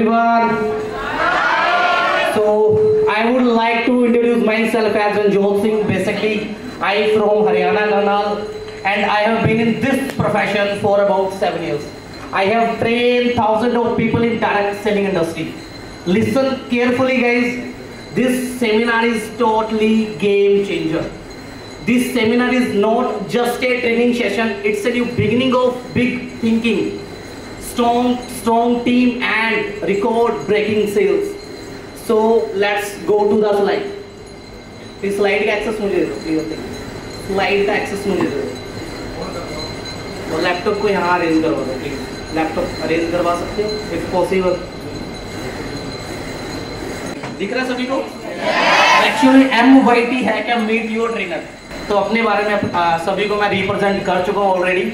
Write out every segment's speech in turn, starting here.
everyone. So I would like to introduce myself as Ranjot Singh. Basically, I am from Haryana, Karnal, and I have been in this profession for about 7 years. I have trained thousands of people in direct selling industry. Listen carefully, guys. This seminar is totally game changer. This seminar is not just a training session. It's a new beginning of big thinking. Strong team and record-breaking sales. So let's go to the slide. इस slide का access मुझे दे दो, slide का access मुझे दे दो और laptop को यहाँ अरेंज करवा दो प्लीज। लैपटॉप अरेंज करवा सकते हो इफ पॉसिबल। दिख रहा है सभी को? एक्चुअली MYT है क्या, मीट योर ट्रेनर। तो अपने बारे में सभी को मैं रिप्रेजेंट कर चुका हूँ ऑलरेडी।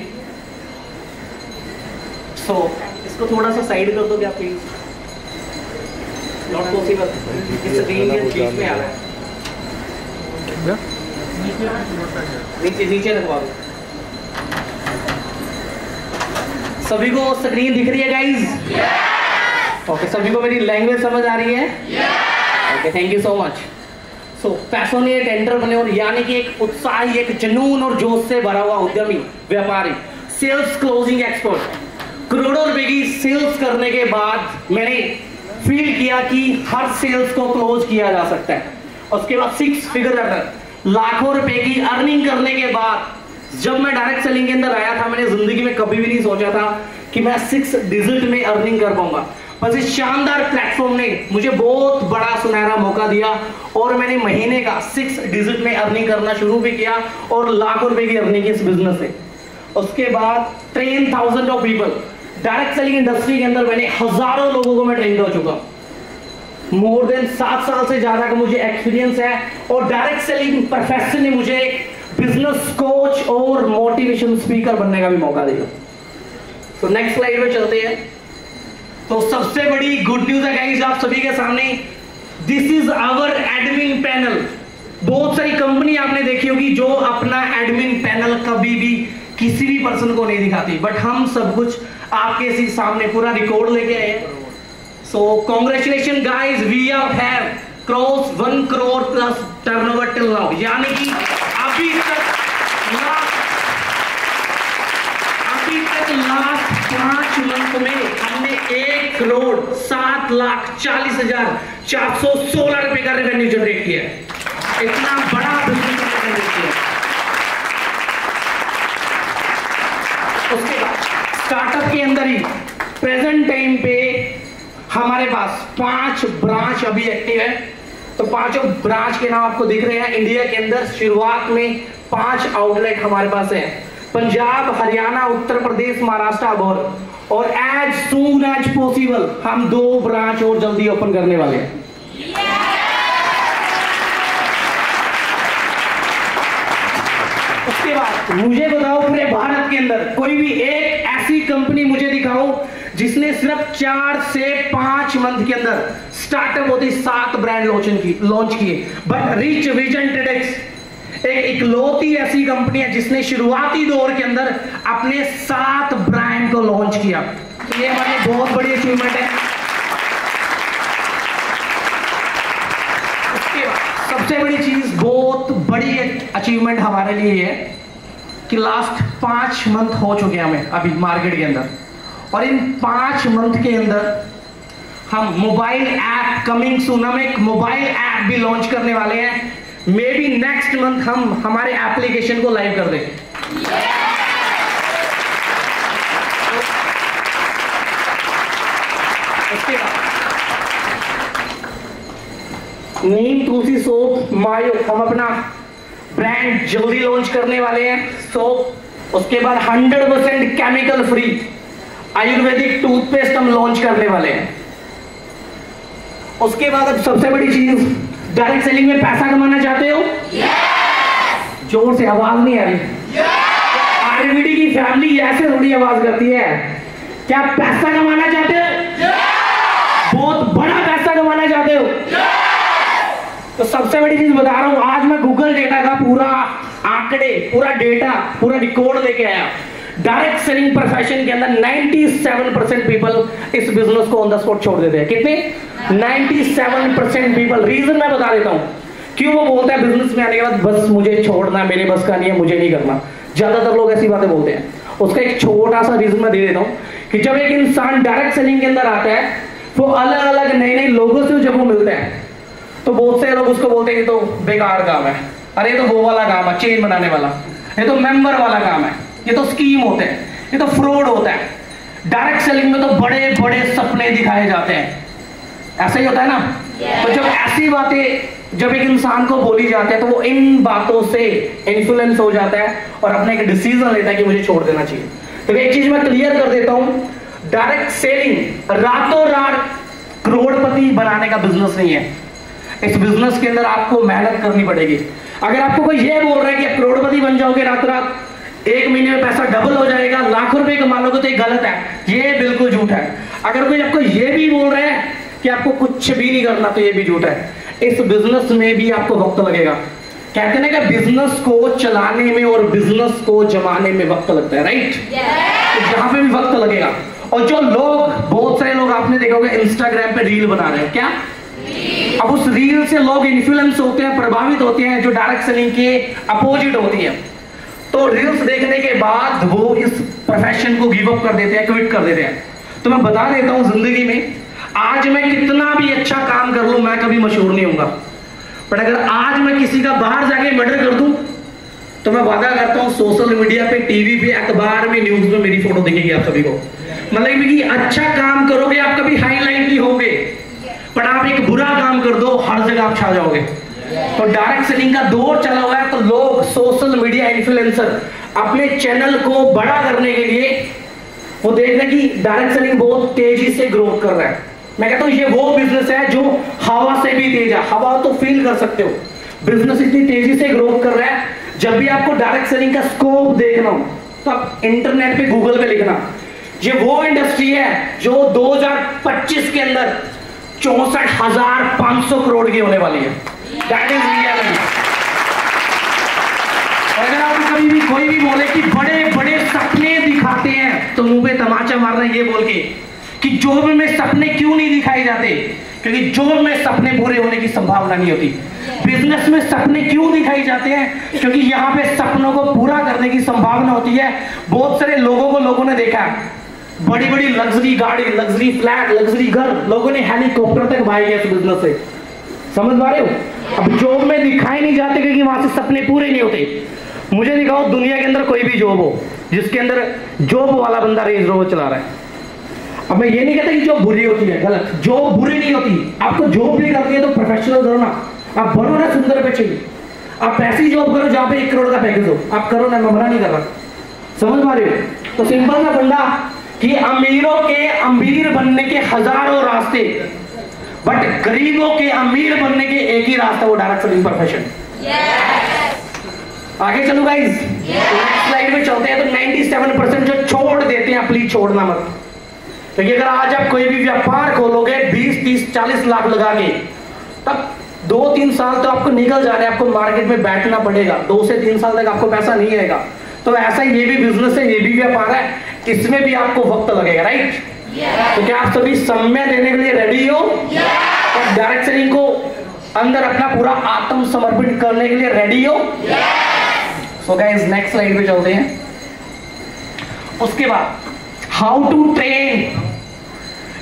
सो इसको थोड़ा सा साइड कर दो क्या प्लीज, नॉट पॉसिबल, इस स्क्रीन के बीच में आ रहा है, नीचे रखवा दो। सभी को स्क्रीन दिख रही है गाइज? ओके, सभी को मेरी लैंग्वेज समझ आ रही है? Okay, thank you so much. So passionate entrepreneur यानी कि एक उत्साही, एक जुनून और जोश से भरा हुआ उद्यमी, व्यापारी, सेल्स क्लोजिंग एक्सपर्ट। करोड़ों रुपए की सेल्स करने के बाद मैंने फील किया कि हर सेल्स को क्लोज किया जा सकता है। उसके बाद 6 फिगर अर्नर, लाखों रुपए की अर्निंग करने के बाद जब मैं डायरेक्ट सेलिंग के अंदर आया था, मैंने जिंदगी में कभी भी नहीं सोचा था कि मैं 6 डिजिट में अर्निंग कर पाऊंगा। बस इस शानदार प्लेटफॉर्म ने मुझे बहुत बड़ा सुनहरा मौका दिया और मैंने महीने का 6 डिजिट में अर्निंग करना शुरू भी किया और लाखों रुपए की अर्निंग इस बिजनेस से। उसके बाद train thousand of people. Direct selling industry के अंदर मैंने हजारों लोगों को मैं ट्रेन कर चुका। मोर देन 7 साल से ज्यादा का मुझे एक्सपीरियंस है और डायरेक्ट सेलिंग प्रोफेशन ने मुझे बिजनेस कोच और मोटिवेशन स्पीकर बनने का भी मौका दिया। तो नेक्स्ट स्लाइड में चलते हैं। तो सबसे बड़ी गुड न्यूज है गाइस आप सभी के सामने, this is our admin panel. बहुत सारी कंपनी आपने देखी होगी जो अपना एडमिन पैनल कभी भी किसी भी पर्सन को नहीं दिखाती, बट हम सब कुछ आपके सामने पूरा रिकॉर्ड लेके आए हैं। So congratulation guys, we have cross 1 crore plus turnover till now, यानी कि अभी तक लास्ट 5 मंथ में हमने 1,07,40,416 रुपए का रेवेन्यू जनरेट किया है। इतना बड़ा बिजनेस जनरेट किया। उसके बाद स्टार्टअप के अंदर ही प्रेजेंट टाइम पे हमारे पास 5 ब्रांच अभी एक्टिव है। तो 5 ब्रांच के नाम आपको दिख रहे हैं इंडिया के अंदर। शुरुआत में 5 आउटलेट हमारे पास है, पंजाब, हरियाणा, उत्तर प्रदेश, महाराष्ट्र और एज सून एज पॉसिबल हम 2 ब्रांच और जल्दी ओपन करने वाले हैं। उसके बाद मुझे बताओ पूरे भारत के अंदर कोई भी एक ऐसी कंपनी मुझे दिखाओ जिसने सिर्फ 4 से 5 मंथ के अंदर स्टार्टअप होती 7 ब्रांड लॉन्च किए। बट रिच विजन ट्रेडेक्स एक इकलौती ऐसी कंपनी है जिसने शुरुआती दौर के अंदर अपने 7 ब्रांड को लॉन्च किया। तो ये हमारी बहुत बड़ी अचीवमेंट है। उसके बाद सबसे बड़ी चीज, बहुत बड़ी अचीवमेंट हमारे लिए है कि लास्ट 5 मंथ हो चुके हैं हमें अभी मार्केट के अंदर, और इन 5 मंथ के अंदर हम मोबाइल ऐप कमिंग सून, हम एक मोबाइल ऐप भी लॉन्च करने वाले हैं। मे बी नेक्स्ट मंथ हम हमारे एप्लीकेशन को लाइव कर देंगे। उसके बाद नीम तुलसी सोप मायो हम अपना ब्रांड जल्दी लॉन्च करने वाले हैं सोप। उसके बाद 100% केमिकल फ्री आयुर्वेदिक टूथपेस्ट हम लॉन्च करने वाले हैं। उसके बाद अब सबसे बड़ी चीज, डायरेक्ट सेलिंग में पैसा कमाना चाहते हो? yes! जोर से आवाज नहीं आ रही। आरवीडी की फैमिली ऐसे थोड़ी आवाज करती है। क्या पैसा कमाना चाहते हो? yes! बहुत बड़ा पैसा कमाना चाहते हो? yes! तो सबसे बड़ी चीज बता रहा हूं, आज मैं गूगल डेटा का पूरा आंकड़े, पूरा डेटा, पूरा रिकॉर्ड लेके आया। डायरेक्ट सेलिंग प्रोफेशन के अंदर 97% पीपल इस बिजनेस को ऑन द स्पॉट छोड़ देते हैं। कितने? 97% पीपल। रीजन मैं बता देता हूं क्यों वो बोलता है बिजनेस में आने के बाद बस मुझे छोड़ना, मेरे बस का नहीं है, मुझे नहीं करना। ज्यादातर लोग ऐसी बातें बोलते हैं। उसका एक छोटा सा रीजन मैं दे देता हूं कि जब एक इंसान डायरेक्ट सेलिंग के अंदर आता है वो अलग अलग नए नए लोगों से जब वो मिलते हैं तो बहुत से लोग उसको बोलते हैं ये तो बेकार काम है, अरे ये तो वो वाला काम है, चेन बनाने वाला, ये तो मेंबर वाला काम है, ये तो स्कीम होते हैं, ये तो फ्रॉड होता है। डायरेक्ट सेलिंग में तो बड़े बड़े सपने दिखाए जाते हैं, ऐसा ही होता है ना। तो जब ऐसी बातें जब एक इंसान को बोली जाती है तो वो इन बातों से इन्फ्लुएंस हो जाता है और अपने एक डिसीजन लेता है कि मुझे छोड़ देना चाहिए। तो एक चीज मैं क्लियर कर देता हूं, डायरेक्ट सेलिंग रातों रात करोड़पति बनाने का बिजनेस नहीं है। इस बिजनेस के अंदर आपको मेहनत करनी पड़ेगी। अगर आपको कोई ये बोल रहा है कि आप करोड़पति बन जाओगे रात रात, 1 महीने में पैसा डबल हो जाएगा, लाखों रुपए कमा लोगे, तो ये गलत है, ये बिल्कुल झूठ है। अगर कोई आपको ये भी बोल रहा है कि आपको कुछ भी नहीं करना, तो ये भी झूठ है। इस बिजनेस में भी आपको वक्त लगेगा। कहते हैं कि बिजनेस को चलाने में और बिजनेस को जमाने में वक्त लगता है, राइट? तो यहाँ पे भी वक्त लगेगा। और जो लोग, बहुत सारे लोग आपने देखा होगा इंस्टाग्राम पे रील बना रहे हैं, क्या? अब उस रील से लोग इन्फ्लुएंस होते हैं, प्रभावित होते हैं, जो डायरेक्ट सेलिंग के अपोजिट होती है। तो रील्स देखने के बाद वो इस प्रोफेशन को गिव अप कर देते हैं, क्विट कर देते हैं। तो मैं बता देता हूं, जिंदगी में आज मैं कितना भी अच्छा काम कर लूं, मैं कभी मशहूर नहीं होऊंगा। पर अगर आज मैं किसी का बाहर जाके मर्डर कर दूं तो मैं वादा करता हूं सोशल मीडिया पे, टीवी पे, अखबार में, न्यूज में मेरी फोटो दिखेगी आप सभी को। मतलब कि अच्छा काम करोगे आप कभी हाईलाइट नहीं होगे, पर आप एक बुरा काम कर दो हर जगह आप छा जाओगे। तो डायरेक्ट सेलिंग का दौर चला हुआ है, तो लोग, सोशल मीडिया इन्फ्लुएंसर अपने चैनल को बड़ा करने के लिए वो देख रहे हैं कि डायरेक्ट सेलिंग बहुत तेजी से ग्रोथ कर रहा है। मैं कहता हूं ये वो बिजनेस है जो हवा से भी तेज है। हवा तो फील कर सकते हो, बिजनेस इतनी तेजी से ग्रोथ कर रहा है। जब भी आपको डायरेक्ट सेलिंग का स्कोप देखना हो तो आप इंटरनेट पे, गूगल पे लिखना, ये वो इंडस्ट्री है जो 2025 के अंदर 64,500 करोड़ की होने वाली है। That is reality. अगर आप कभी भी कोई भी बोले कि बड़े बड़े सपने दिखाते हैं तो मुंह पे तमाचा मारना ये बोल के कि जॉब में सपने क्यों नहीं दिखाए जाते, क्योंकि जॉब में सपने पूरे होने की संभावना नहीं होती। बिजनेस में सपने क्यों दिखाए जाते हैं, क्योंकि यहाँ पे सपनों को पूरा करने की संभावना होती है। बहुत सारे लोगों ने देखा है, बड़ी बड़ी लग्जरी गाड़ी, लग्जरी फ्लैट, लग्जरी घर, लोगों ने हेलीकॉप्टर तक भाई गया इस बिजनेस से। समझ पा रहे हो? अब जॉब में दिखाए नहीं जाते क्योंकि वहां से सपने पूरे नहीं होते। मुझे दिखाओ दुनिया के अंदर कोई भी जॉब हो जिसके अंदर जॉब वाला बंदा रेंज रोवर चला रहा है। अब मैं ये नहीं कहता कि जॉब बुरी होती है, गलत, जॉब बुरी नहीं होती। आपको जॉब भी करती है तो प्रोफेशनल करो ना, आप बनो ना सुंदर पे चाहिए। आप ऐसी जॉब करो जहां पे 1 करोड़ का पैकेज हो, आप करो ना, मैं मना नहीं कर रहा। समझ पा रहे हो? तो सिंपल सा फंडा कि अमीरों के अमीर बनने के हजारों रास्ते, बट गरीबों के अमीर बनने के एक ही रास्ता, वो डायरेक्ट सेलिंग प्रोफेशन। आगे चलो गाइस, नेक्स्ट स्लाइड में चलते हैं। तो 97% जो छोड़ देते हैं, प्लीज छोड़ना मत। क्योंकि अगर आज आप कोई भी व्यापार खोलोगे 20, 30, 40 लाख लगा के, तब 2-3 साल तो आपको निकल जा रहे हैं, आपको मार्केट में बैठना पड़ेगा। 2 से 3 साल तक आपको पैसा नहीं आएगा। तो ऐसा ही ये भी बिजनेस है, ये भी व्यापार है, इसमें भी आपको वक्त लगेगा, राइट? तो क्या आप सभी समय देने के लिए रेडी हो? और डायरेक्ट सेलिंग को अंदर अपना पूरा आत्म समर्पित करने के लिए रेडी हो? सो गाइस, नेक्स्ट स्लाइड पे चलते हैं। उसके बाद how to train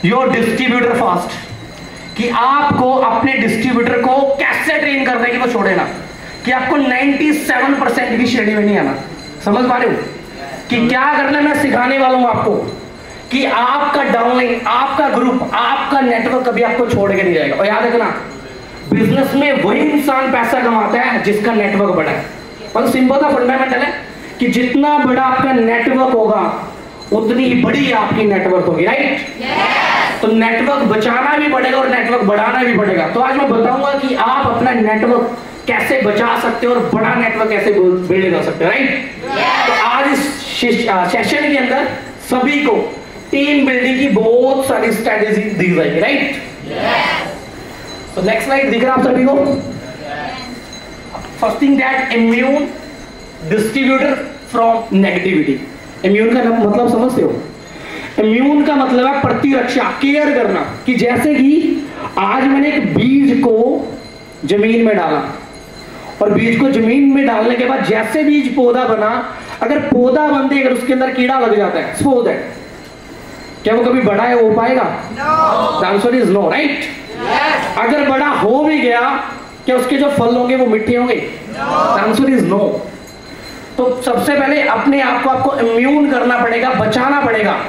your distributor fast, कि आपको अपने डिस्ट्रीब्यूटर को कैसे ट्रेन करना है कि वो छोड़े ना, कि आपको 97% की श्रेणी में नहीं आना। समझ पा रहे हो कि क्या करना? मैं सिखाने वाला हूं आपको कि आपका डाउनलाइन, आपका ग्रुप, आपका नेटवर्क कभी आपको छोड़ के नहीं जाएगा। और याद रखना, बिजनेस में वही इंसान पैसा कमाता है जिसका नेटवर्क बड़ा है। और सिंपल सा फंडामेंटल है कि जितना बड़ा आपका नेटवर्क होगा उतनी ही बड़ी आपकी नेटवर्क होगी, राइट? तो नेटवर्क बचाना भी पड़ेगा और नेटवर्क बढ़ाना भी पड़ेगा। तो आज मैं बताऊंगा कि आप अपना नेटवर्क कैसे बचा सकते हो और बड़ा नेटवर्क कैसे बिल्ड कर सकते हो, राइट? तो आज इस सेशन के अंदर सभी को टीम बिल्डिंग की बहुत सारी स्ट्रेटेजी दी जाएगी, राइट? तो नेक्स्ट स्लाइड दिख रहा है आप सभी को? First thing that immune distributor from negativity. Immune का मतलब समझते हो? इम्यून का मतलब है प्रतिरक्षा, केयर करना। कि जैसे कि आज मैंने एक बीज को जमीन में डाला, और बीज को जमीन में डालने के बाद जैसे बीज पौधा बना, अगर पौधा बनते अगर उसके अंदर कीड़ा लग जाता है, सपोज दैट, क्या वो कभी बड़ा है हो पाएगा? The answer is no, right? अगर बड़ा हो भी गया, क्या उसके जो फल होंगे वो मीठे होंगे? The answer is no. तो सबसे पहले अपने आप को आपको इम्यून करना पड़ेगा, बचाना पड़ेगा।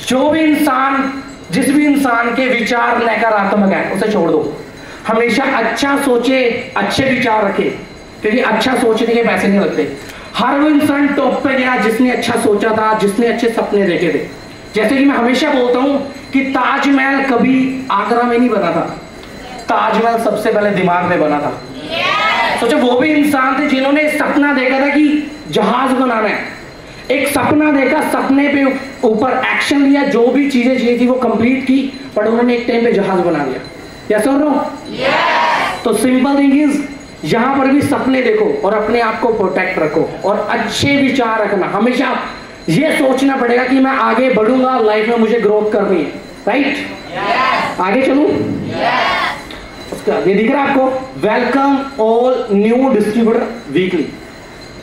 जो भी इंसान, जिस भी इंसान के विचार नकारात्मक है उसे छोड़ दो। हमेशा अच्छा सोचे, अच्छे विचार रखे, क्योंकि अच्छा सोचने के पैसे नहीं लगते। हर वो इंसान टॉप पे गया जिसने अच्छा सोचा था, जिसने अच्छे सपने देखे थे। जैसे कि मैं हमेशा बोलता हूं कि ताजमहल कभी आगरा में नहीं बना था, ताजमहल सबसे पहले दिमाग में बना था। सोचो वो भी इंसान थे जिन्होंने सपना देखा था कि जहाज बनाना है, एक सपना देखा, सपने पे ऊपर एक्शन लिया, जो भी चीजें चाहिए थी वो कंप्लीट की, पर उन्होंने एक टाइम पे जहाज बना दिया। यस और नो? तो सिंपल थिंग इज, यहां पर भी सपने देखो और अपने आप को प्रोटेक्ट रखो और अच्छे विचार रखना। हमेशा ये सोचना पड़ेगा कि मैं आगे बढ़ूंगा, लाइफ में मुझे ग्रोथ करनी है, राइट? आगे चलूं? उसका ये दिख रहा है आपको, welcome all new distributor weekly.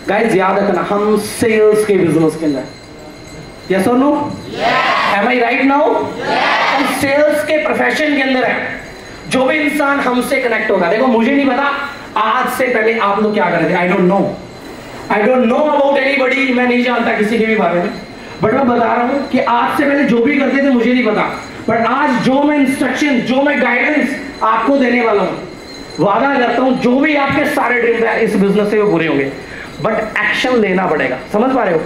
Guys याद रखना, हम सेल्स के बिजनेस के अंदर, यस और नो? एम आई राइट नाउ? हम सेल्स के प्रोफेशन के अंदर है। जो भी इंसान हमसे कनेक्ट होगा, देखो मुझे नहीं पता आज से पहले आप लोग क्या कर रहे थे, I don't know about anybody, मैं नहीं जानता किसी के भी बारे में, बट मैं बता रहा हूं कि आज से पहले जो भी करते थे मुझे नहीं पता, बट आज जो मैं इंस्ट्रक्शन, जो मैं गाइडेंस आपको देने वाला हूं, वादा करता हूं जो भी आपके सारे ड्रीम है इस बिजनेस से वो पूरे होंगे, बट एक्शन लेना पड़ेगा। समझ पा रहे हो?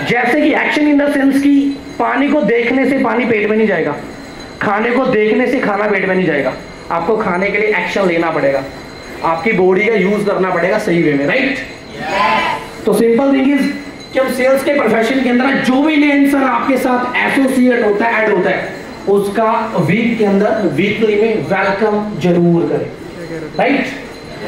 जैसे कि एक्शन इन द सेंस की पानी को देखने से पानी पेट में नहीं जाएगा, खाने को देखने से खाना पेट में नहीं जाएगा। आपको खाने के लिए एक्शन लेना पड़ेगा, आपकी बॉडी का यूज करना पड़ेगा सही वे में, राइट? तो सिंपल थिंग इज कि हम सेल्स के प्रोफेशन के अंदर जो भी नया इंसान आपके साथ एसोसिएट होता है, ऐड होता है, उसका वीक के अंदर, वीकली में वेलकम जरूर करें, राइट?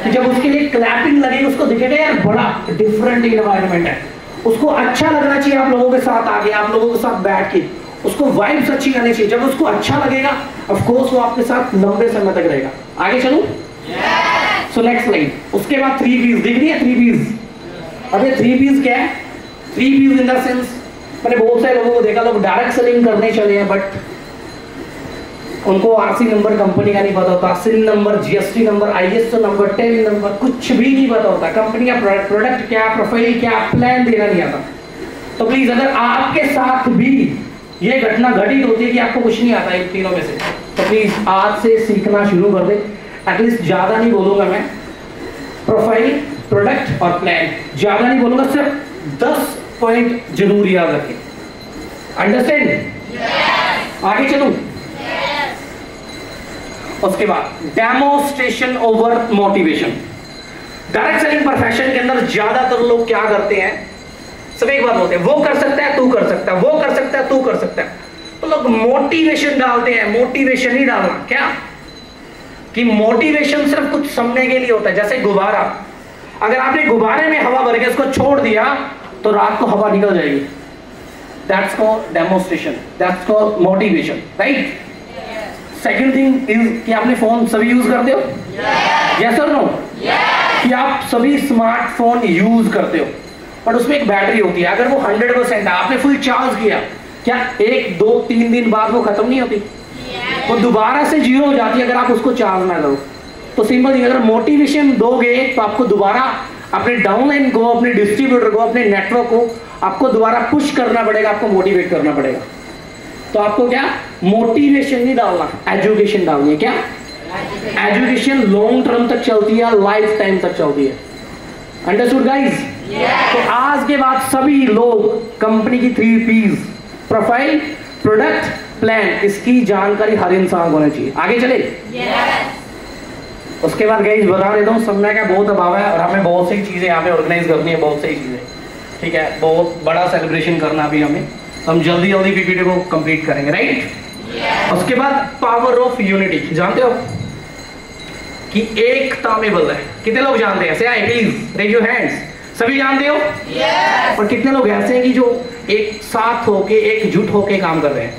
कि जब उसके लिए क्लैपिंग लगेगी, उसको दिखेगा यार बड़ा डिफरेंट एनवायरनमेंट है, उसको अच्छा लगना चाहिए आप लोगों के साथ आके, आप लोगों के साथ बैठ के, उसको वाइब्स अच्छी आनी चाहिए। जब उसको अच्छा लगेगा, ऑफ कोर्स वो आपके साथ लंबे समय तक रहेगा। आगे चलूं? So next slide. उसके बाद 3 P's दिख रही है, 3 P's। अब ये 3 P's क्या है? 3 P's इन द सेंस, मैंने बहुत सारे लोगों को देखा, लोग डायरेक्ट सेलिंग करने चले हैं, बट उनको आरसी नंबर कंपनी का नहीं पता होता, CIN number, GST number, ISO number, tel number, कुछ भी नहीं पता होता, कंपनी का प्रोडक्ट क्या, प्रोफाइल क्या, प्लान देना नहीं आता। तो प्लीज अगर आपके साथ भी ये घटना घटित होती है कि आपको कुछ नहीं आता इन तीनों में से, तो प्लीज आज से सीखना शुरू कर दे। एटलीस्ट ज्यादा नहीं बोलूंगा मैं, प्रोफाइल, प्रोडक्ट और प्लान, ज्यादा नहीं बोलूंगा, सिर्फ 10 पॉइंट जरूर याद रखें। अंडरस्टैंड? आगे चलूं? उसके बाद demonstration over motivation. Direct selling profession के अंदर ज्यादातर लोग क्या करते हैं, सब एक बात बोलते हैं, वो कर सकता है तू कर सकता है, वो कर सकता है तू कर सकता है। तो लोग मोटिवेशन डालते हैं, मोटिवेशन ही डालना क्या कि मोटिवेशन सिर्फ कुछ समय के लिए होता है। जैसे गुब्बारा, अगर आपने गुब्बारे में हवा भर के उसको छोड़ दिया तो रात को हवा निकल जाएगी। That's called demonstration, that's called motivation, right? Second thing is कि आपने फोन सभी यूज करते हो, यस और नो? कि आप सभी स्मार्टफोन यूज करते हो, पर उसमें एक बैटरी होती है, अगर वो 100% है, आपने फुल चार्ज किया, क्या 1, 2, 3 दिन बाद वो खत्म नहीं होती? वो दोबारा से 0 हो जाती है अगर आप उसको चार्ज ना करो। तो सिंपल थिंग, अगर मोटिवेशन दोगे तो आपको दोबारा अपने डाउनलाइन को, अपने डिस्ट्रीब्यूटर को, अपने नेटवर्क को आपको दोबारा पुश करना पड़ेगा, आपको मोटिवेट करना पड़ेगा। तो आपको क्या मोटिवेशन नहीं डालना, एजुकेशन डालनी है। क्या एजुकेशन लॉन्ग टर्म तक चलती है, लाइफ टाइम तक चलती है। Understood guys? तो आज के बाद सभी लोग कंपनी की 3 P's, प्रोफाइल, प्रोडक्ट, प्लान, इसकी जानकारी हर इंसान को होनी चाहिए। आगे चले? उसके बाद गाइस बता देता हूँ, समय का बहुत अभाव है और हमें बहुत सी चीजें यहाँ पे ऑर्गेनाइज करनी है, बहुत सारी चीजें, ठीक है? बहुत बड़ा सेलिब्रेशन करना भी हमें, हम जल्दी जल्दी पीपीटी को कंप्लीट करेंगे, राइट? उसके बाद पावर ऑफ यूनिटी, जानते हो कि एकता में बल है। कितने लोग जानते हैं? से आई प्लीज रेज योर हैंड्स। सभी जानते हो? और कितने लोग ऐसे हैं कि जो एक साथ होके एकजुट होके काम कर रहे हैं?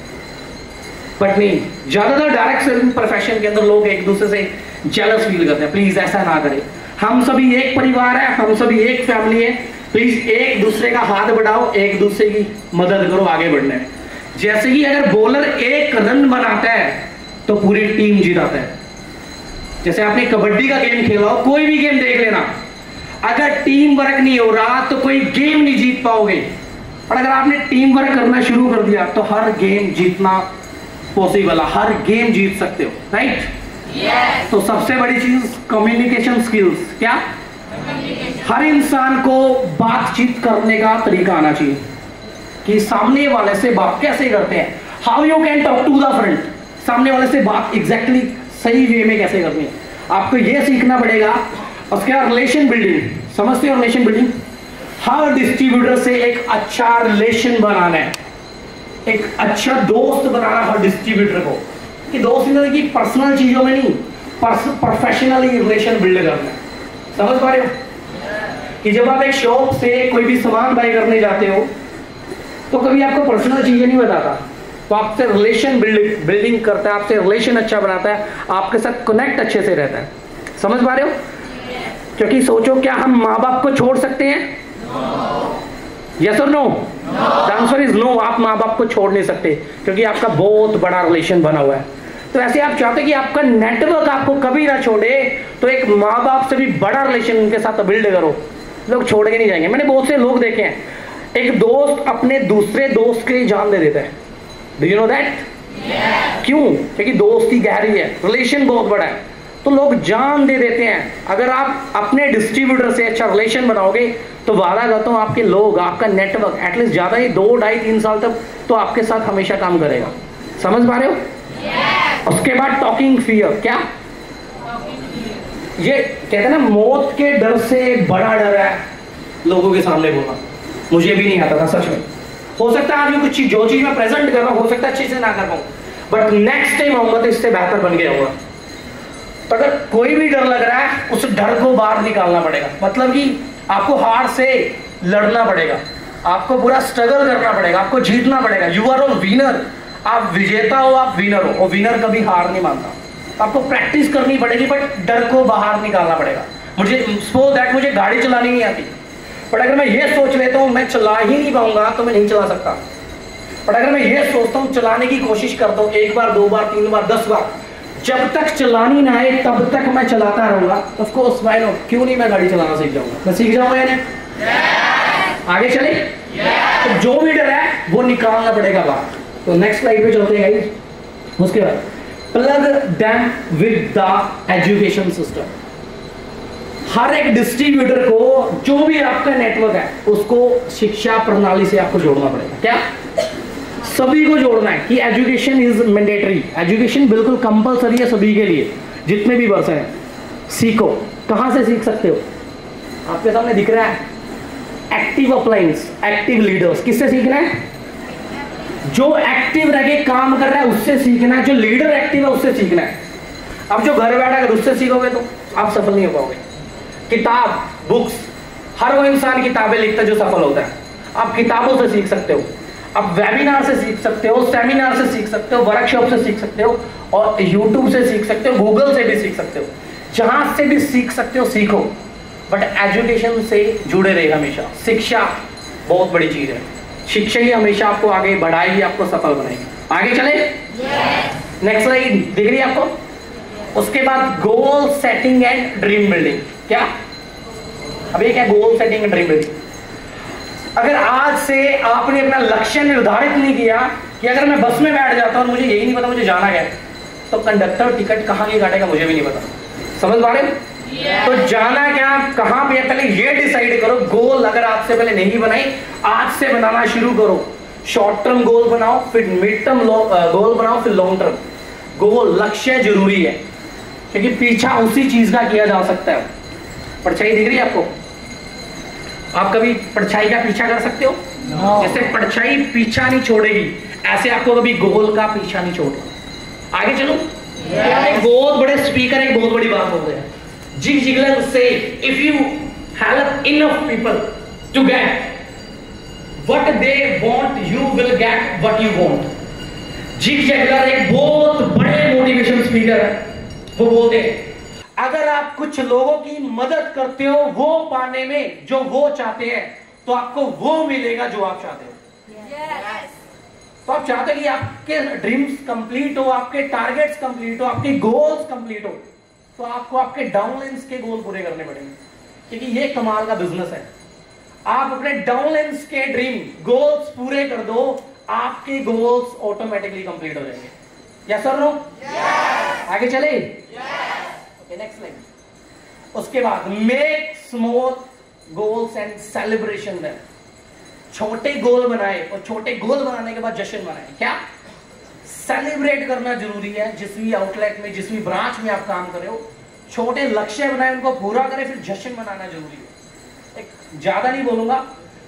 बट नहीं, ज्यादातर डायरेक्ट सेलिंग प्रोफेशन के अंदर लोग एक दूसरे से जेलस फील करते हैं। प्लीज ऐसा ना करें। हम सभी एक परिवार है, हम सभी एक फैमिली है। प्लीज एक दूसरे का हाथ बढ़ाओ, एक दूसरे की मदद करो आगे बढ़ने में। जैसे कि अगर बॉलर एक रन बनाता है तो पूरी टीम जीताता है। जैसे आपने कबड्डी का गेम खेला हो, कोई भी गेम देख लेना, अगर टीम वर्क नहीं हो रहा तो कोई गेम नहीं जीत पाओगे। और अगर आपने टीम वर्क करना शुरू कर दिया तो हर गेम जीतना पॉसिबल है, हर गेम जीत सकते हो, राइट? तो सबसे बड़ी चीज कम्युनिकेशन स्किल्स। क्या? हर इंसान को बातचीत करने का तरीका आना चाहिए कि सामने वाले से बात कैसे करते हैं। How you can talk to the friend, सामने वाले से बात एग्जैक्टली सही वे में कैसे करनी है, आपको यह सीखना पड़ेगा। उसके बाद रिलेशन बिल्डिंग, समझते हो रिलेशन बिल्डिंग? हर डिस्ट्रीब्यूटर से एक अच्छा रिलेशन बनाना है, एक अच्छा दोस्त बनाना हर डिस्ट्रीब्यूटर को। कि दोस्त की पर्सनल चीजों में नहीं, प्रोफेशनली रिलेशन बिल्ड करना है। समझ पा रहे हो? कि जब आप एक शॉप से कोई भी सामान बाय करने जाते हो तो कभी आपको पर्सनल चीजें नहीं बताता, तो आपसे रिलेशन बिल्डिंग करता है, आपसे रिलेशन अच्छा बनाता है, आपके साथ कनेक्ट अच्छे से रहता है। समझ पा रहे हो? क्योंकि सोचो, क्या हम माँ बाप को छोड़ सकते हैं? यस और no? The answer is no. आप माँ बाप को छोड़ नहीं सकते क्योंकि आपका बहुत बड़ा रिलेशन बना हुआ है। तो ऐसे आप चाहते हैं कि आपका नेटवर्क आपको कभी ना छोड़े, तो एक माँ बाप से भी बड़ा रिलेशन उनके साथ बिल्ड करो, लोग छोड़ के नहीं जाएंगे। मैंने बहुत से लोग देखे हैं, एक दोस्त अपने दूसरे दोस्त के लिए जान दे देता है। Do you know that? क्यों? क्योंकि दोस्ती गहरी है, रिलेशन बहुत बड़ा है, तो लोग जान दे देते हैं। अगर आप अपने डिस्ट्रीब्यूटर से अच्छा रिलेशन बनाओगे तो वादा करता हूं आपके लोग, आपका नेटवर्क एटलीस्ट ज्यादा ही 2, 2.5, 3 साल तक तो आपके साथ हमेशा काम करेगा। समझ पा रहे हो? उसके बाद टॉकिंग फियर। क्या? ये कहते हैं ना, मौत के डर से बड़ा डर है लोगों के सामने बोलना। मुझे भी नहीं आता था सच में। हो सकता है आज कुछ चीज, जो चीज मैं प्रेजेंट कर रहा हूं, हो सकता है अच्छे से ना कर पाऊं, बट नेक्स्ट टाइम आऊंगा तो इससे बेहतर बन गया होगा। तो अगर कोई भी डर लग रहा है, उस डर को बाहर निकालना पड़ेगा। मतलब कि आपको हार से लड़ना पड़ेगा, आपको पूरा स्ट्रगल करना पड़ेगा, आपको जीतना पड़ेगा। You are all winner. आप विजेता हो, आप विनर हो, और विनर कभी हार नहीं मानता। आपको प्रैक्टिस करनी पड़ेगी, बट डर को बाहर निकालना पड़ेगा। मुझे सपोज दैट मुझे गाड़ी चलानी नहीं आती, बट अगर मैं ये सोच लेता हूँ मैं चला ही नहीं पाऊंगा तो मैं नहीं चला सकता। बट अगर मैं ये सोचता हूँ चलाने की कोशिश करता हूँ 1 बार, 2 बार, 3 बार, 10 बार, जब तक चलानी ना आए तब तक मैं चलाता रहूंगा। ऑफ कोर्स व्हाई नॉट, क्यों नहीं मैं गाड़ी चलाना सीख जाऊंगा। मैं सीख जाऊंगा या नहीं? आगे चले? तो जो भी डर है वो निकालना पड़ेगा बाहर। तो नेक्स्ट स्लाइड पे चलते हैं गाइस। उसके बाद plug them with the education system. हर एक डिस्ट्रीब्यूटर को, जो भी आपका नेटवर्क है, उसको शिक्षा प्रणाली से आपको जोड़ना पड़ेगा। क्या? सभी को जोड़ना है कि एजुकेशन इज मैंडेटरी। एजुकेशन बिल्कुल कंपलसरी है सभी के लिए, जितने भी पर्सन है। सीखो। कहां से सीख सकते हो? आपके सामने दिख रहा है एक्टिव अपलाइंस, एक्टिव लीडर्स। किससे सीखना है? जो एक्टिव रह के काम कर रहा है उससे सीखना है, जो लीडर एक्टिव है उससे सीखना है। अब जो घर बैठा कर उससे सीखोगे तो आप सफल नहीं हो पाओगे। किताब, बुक्स, हर वो इंसान किताबें लिखता है जो सफल होता है। आप किताबों से सीख सकते हो, आप वेबिनार से सीख सकते हो, सेमिनार से सीख सकते हो, वर्कशॉप से सीख सकते हो, और यूट्यूब से सीख सकते हो, गूगल से भी सीख सकते हो। जहां से भी सीख सकते हो सीखो, बट एजुकेशन से जुड़े रहे हमेशा। शिक्षा बहुत बड़ी चीज है। शिक्षा ही हमेशा आपको आगे बढ़ाएगी, आपको सफल बनाएगी। आगे चले? नेक्स्ट स्लाइड दिख रही है आपको? उसके बाद goal setting and dream building. क्या? अब ये क्या goal setting and dream building? अगर आज से आपने अपना लक्ष्य निर्धारित नहीं किया कि अगर मैं बस में बैठ जाता हूं मुझे यही नहीं पता मुझे जाना क्या है, तो कंडक्टर टिकट कहां की काटेगा मुझे भी नहीं पता। समझ पा रहे? तो जाना क्या, कहां पे, पहले ये डिसाइड करो। गोल अगर आज से पहले नहीं बनाई, आज से बनाना शुरू करो। शॉर्ट टर्म गोल बनाओ, फिर मिड टर्म गोल बनाओ, फिर लॉन्ग टर्म गोल। लक्ष्य जरूरी है क्योंकि पीछा उसी चीज का किया जा सकता है। परछाई दिख रही है आपको? आप कभी परछाई का पीछा कर सकते हो? जैसे परछाई पीछा नहीं छोड़ेगी, ऐसे आपको कभी गोल का पीछा नहीं छोड़ना। आगे चलो। एक बहुत बड़े स्पीकर एक बहुत बड़ी बात बोल रहे हैं। जिग जिगलर से if you help enough people to get what they want, you will get what you want. जिक जैगलर एक बहुत बड़े मोटिवेशन स्पीकर है, वो बोलते हैं अगर आप कुछ लोगों की मदद करते हो वो पाने में जो वो चाहते हैं तो आपको वो मिलेगा जो आप चाहते हो। yes. तो आप चाहते हो कि आपके ड्रीम्स कंप्लीट हो, आपके टारगेट्स कंप्लीट हो, आपके गोल्स कंप्लीट हो, तो आपको आपके डाउनलाइंस के गोल पूरे करने पड़ेंगे, क्योंकि ये कमाल का बिजनेस है। आप अपने डाउनलाइंस के ड्रीम गोल्स पूरे कर दो, आपके गोल्स ऑटोमेटिकली कंप्लीट हो जाएंगे। यस और नो? आगे चले? Okay, next line. उसके बाद make small goals and celebration them. छोटे गोल बनाए और छोटे गोल बनाने के बाद जश्न मनाए। क्या? सेलिब्रेट करना जरूरी है। जिस भी आउटलेट में, जिस भी ब्रांच में आप काम कर रहे हो, छोटे लक्ष्य बनाए, उनको पूरा करें, फिर जश्न मनाना जरूरी है। एक ज्यादा नहीं बोलूंगा,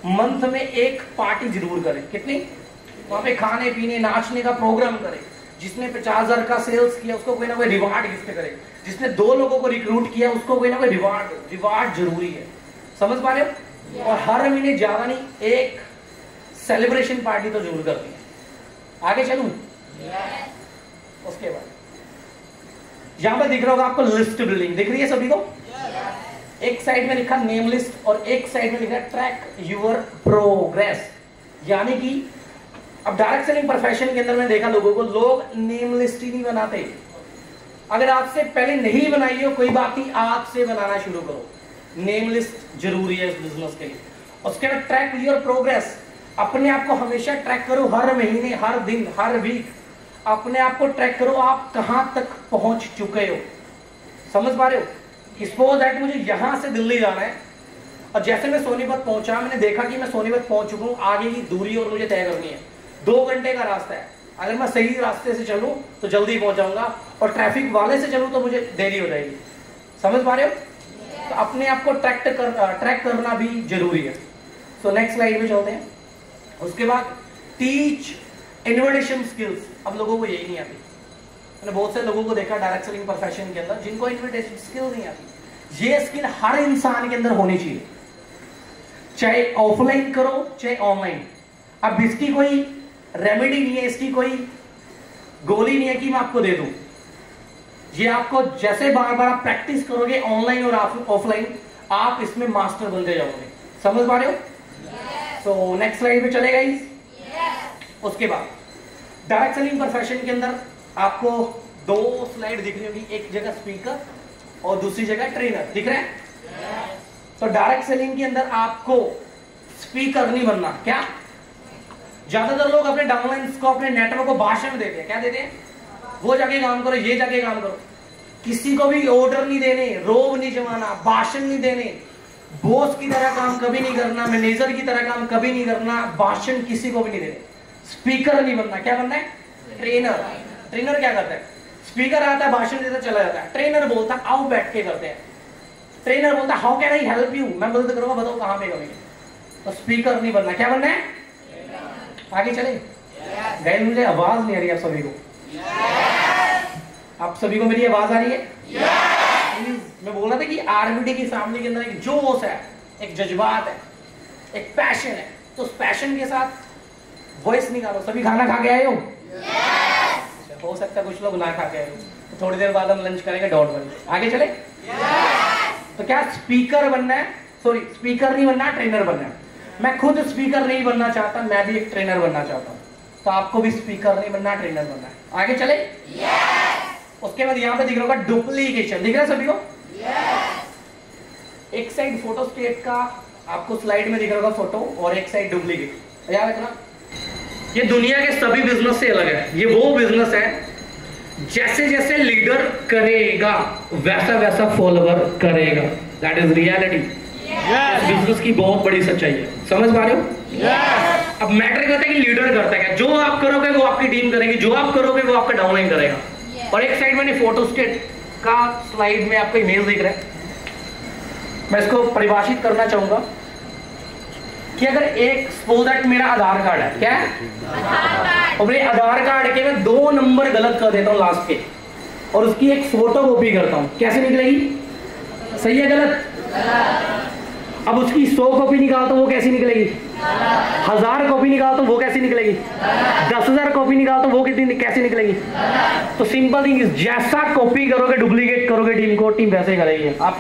मंथ में एक पार्टी जरूर करें। कितनी? वहां पे खाने पीने नाचने का प्रोग्राम करें। जिसने 50,000 का सेल्स किया उसको कोई ना कोई रिवार्ड गिफ्ट करे। जिसने 2 लोगों को रिक्रूट किया उसको कोई ना कोई रिवार्ड जरूरी है। समझ पा रहे हो? और हर महीने ज्यादा नहीं, एक सेलिब्रेशन पार्टी तो जरूर करनी है। आगे चलूं? उसके बाद यहां पर दिख रहा होगा आपको लिस्ट बिल्डिंग, दिख रही है सभी को? एक साइड में लिखा नेम लिस्ट और एक साइड में लिखा ट्रैक योर प्रोग्रेस। यानी कि अब डायरेक्ट सेलिंग प्रोफेशन के अंदर मैंने देखा लोगों को, लोग नेम लिस्ट ही नहीं बनाते। अगर आपसे पहले नहीं बनाई हो कोई बात नहीं, आज से बनाना शुरू करो। नेम लिस्ट जरूरी है इस बिजनेस के लिए। उसके बाद ट्रैक योर प्रोग्रेस, अपने आप को हमेशा ट्रैक करो, हर महीने, हर दिन, हर वीक अपने आप को ट्रैक करो, आप कहां तक पहुंच चुके हो। समझ पा रहे हो? सपोज दैट मुझे यहां से दिल्ली जाना है और जैसे मैं सोनीपत पहुंचा, मैंने देखा कि मैं सोनीपत पहुंच चुका हूं, आगे की दूरी और मुझे तय करनी है। 2 घंटे का रास्ता है। अगर मैं सही रास्ते से चलूं तो जल्दी पहुंच जाऊंगा, और ट्रैफिक वाले से चलूं तो मुझे देरी हो जाएगी। समझ पा रहे हो? तो अपने आप को ट्रैक करना भी जरूरी है। सो नेक्स्ट स्लाइड में चलते हैं। उसके बाद टीच इन्विटेशन स्किल्स। अब लोगों को यही नहीं आती। मैंने बहुत से लोगों को देखा डायरेक्ट सेलिंग प्रोफेशन के अंदर जिनको इन्विटेशन स्किल नहीं आती। ये स्किल हर इंसान के अंदर होनी चाहिए, चाहे ऑफलाइन करो चाहे ऑनलाइन। अब इसकी कोई रेमेडी नहीं है, इसकी कोई गोली नहीं है कि मैं आपको दे दूं। ये आपको जैसे बार बार आप प्रैक्टिस करोगे ऑनलाइन और ऑफलाइन, आप इसमें मास्टर बनते जाओगे। समझ पा रहे हो? सो नेक्स्ट स्लाइड पे चले गाइस। उसके बाद डायरेक्ट सेलिंग प्रोफेशन के अंदर आपको 2 स्लाइड दिख रही होगी, एक जगह स्पीकर और दूसरी जगह ट्रेनर। दिख रहे हैं? तो डायरेक्ट सेलिंग के अंदर आपको स्पीकर नहीं बनना। क्या? ज्यादातर लोग अपने डाउनलाइंस को, अपने नेटवर्क को भाषण देते हैं। क्या देते हैं? वो जाके काम करो, ये जाके काम करो। किसी को भी ऑर्डर नहीं देने, रोब नहीं जमाना, भाषण नहीं देने, बॉस की तरह काम कभी नहीं करना, मैनेजर की तरह काम कभी नहीं करना, भाषण किसी को भी नहीं देने। स्पीकर नहीं बनना। क्या बनना है? ट्रेनर। ट्रेनर क्या करता है? स्पीकर आता है, भाषण देता चला जाता है। ट्रेनर बोलता आओ बैठ के करते हैं। ट्रेनर बोलता how can I help you, मैं मदद करूंगा, बताओ कहां पे करेंगे। तो स्पीकर नहीं बनना। क्या बनना है? आगे चले गाइस। मुझे आवाज नहीं आ रही आप सभी को? आप सभी को मेरी आवाज आ रही है? मैं बोल रहा था कि आरबीडी की फैमिली के अंदर एक जोश है, एक जज्बात है, एक पैशन है। तो उस पैशन के साथ वॉइस निकालो। सभी खाना खा के आए हो? हो सकता है कुछ लोग ना खा के आए हो, तो थोड़ी देर बाद हम लंच करेंगे 1:30 बजे। आगे चले? तो क्या स्पीकर बनना है? सॉरी, स्पीकर नहीं बनना, ट्रेनर बनना है। मैं खुद स्पीकर नहीं बनना चाहता, मैं भी एक ट्रेनर बनना चाहता हूं। तो आपको भी स्पीकर नहीं बनना, ट्रेनर बनना है। आगे चले? उसके बाद यहाँ पे दिख रहा होगा डुप्लीकेशन। दिख रहा है सभी को? एक साइड फोटो स्टेट का आपको स्लाइड में दिख रहा होगा फोटो, और एक साइड डुप्लीकेट। याद रखना, ये दुनिया के सभी बिजनेस से अलग है। ये वो बिजनेस है जैसे जैसे लीडर करेगा वैसा वैसा फॉलोवर करेगा। That is reality. बिजनेस की बहुत बड़ी सच्चाई है। समझ पा रहे हो? अब मैटर करता है कि लीडर करता है क्या। जो आप करोगे वो आपकी टीम करेगी, जो आप करोगे वो आपका डाउनलाइन करेगा। और एक साइड मैंने फोटो स्टेट का स्लाइड में आपको इमेज दिख रहा है। मैं इसको परिभाषित करना चाहूंगा कि अगर एक सपोज दैट मेरा आधार कार्ड है, क्या है? और मेरे आधार कार्ड के मैं 2 नंबर गलत कर देता हूं लास्ट के, और उसकी एक फोटो कॉपी करता हूं, कैसे निकलेगी? सही है गलत? अब उसकी 100 कॉपी निकाल तो वो कैसी निकलेगी, 1000 कॉपी निकाल तो वो कैसी निकलेगी, 10,000 कॉपी निकाल तो वो कितनी कैसी निकलेगी। तो सिंपल थिंग इज, जैसा कॉपी करोगे डुप्लीकेट करोगे टीम को, टीम वैसे करेगी। आप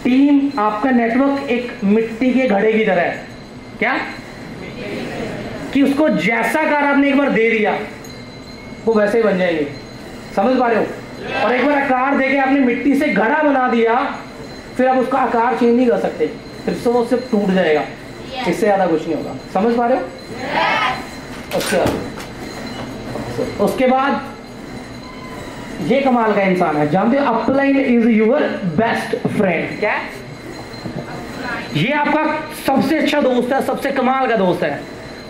टीम, आपका नेटवर्क एक मिट्टी के घड़े की तरह है। क्या कि उसको जैसा कार आपने एक बार दे दिया वो वैसे ही बन जाएंगे, समझ पा रहे हो। और एक बार आकार देके आपने मिट्टी से घड़ा बना दिया, फिर आप उसका आकार चेंज नहीं कर सकते, फिर से वो सिर्फ टूट जाएगा, इससे ज्यादा कुछ नहीं होगा। समझ पा रहे हो। उसके बाद ये कमाल का इंसान है, जानते हो, upline is your best friend. क्या, ये आपका सबसे अच्छा दोस्त है, सबसे कमाल का दोस्त है।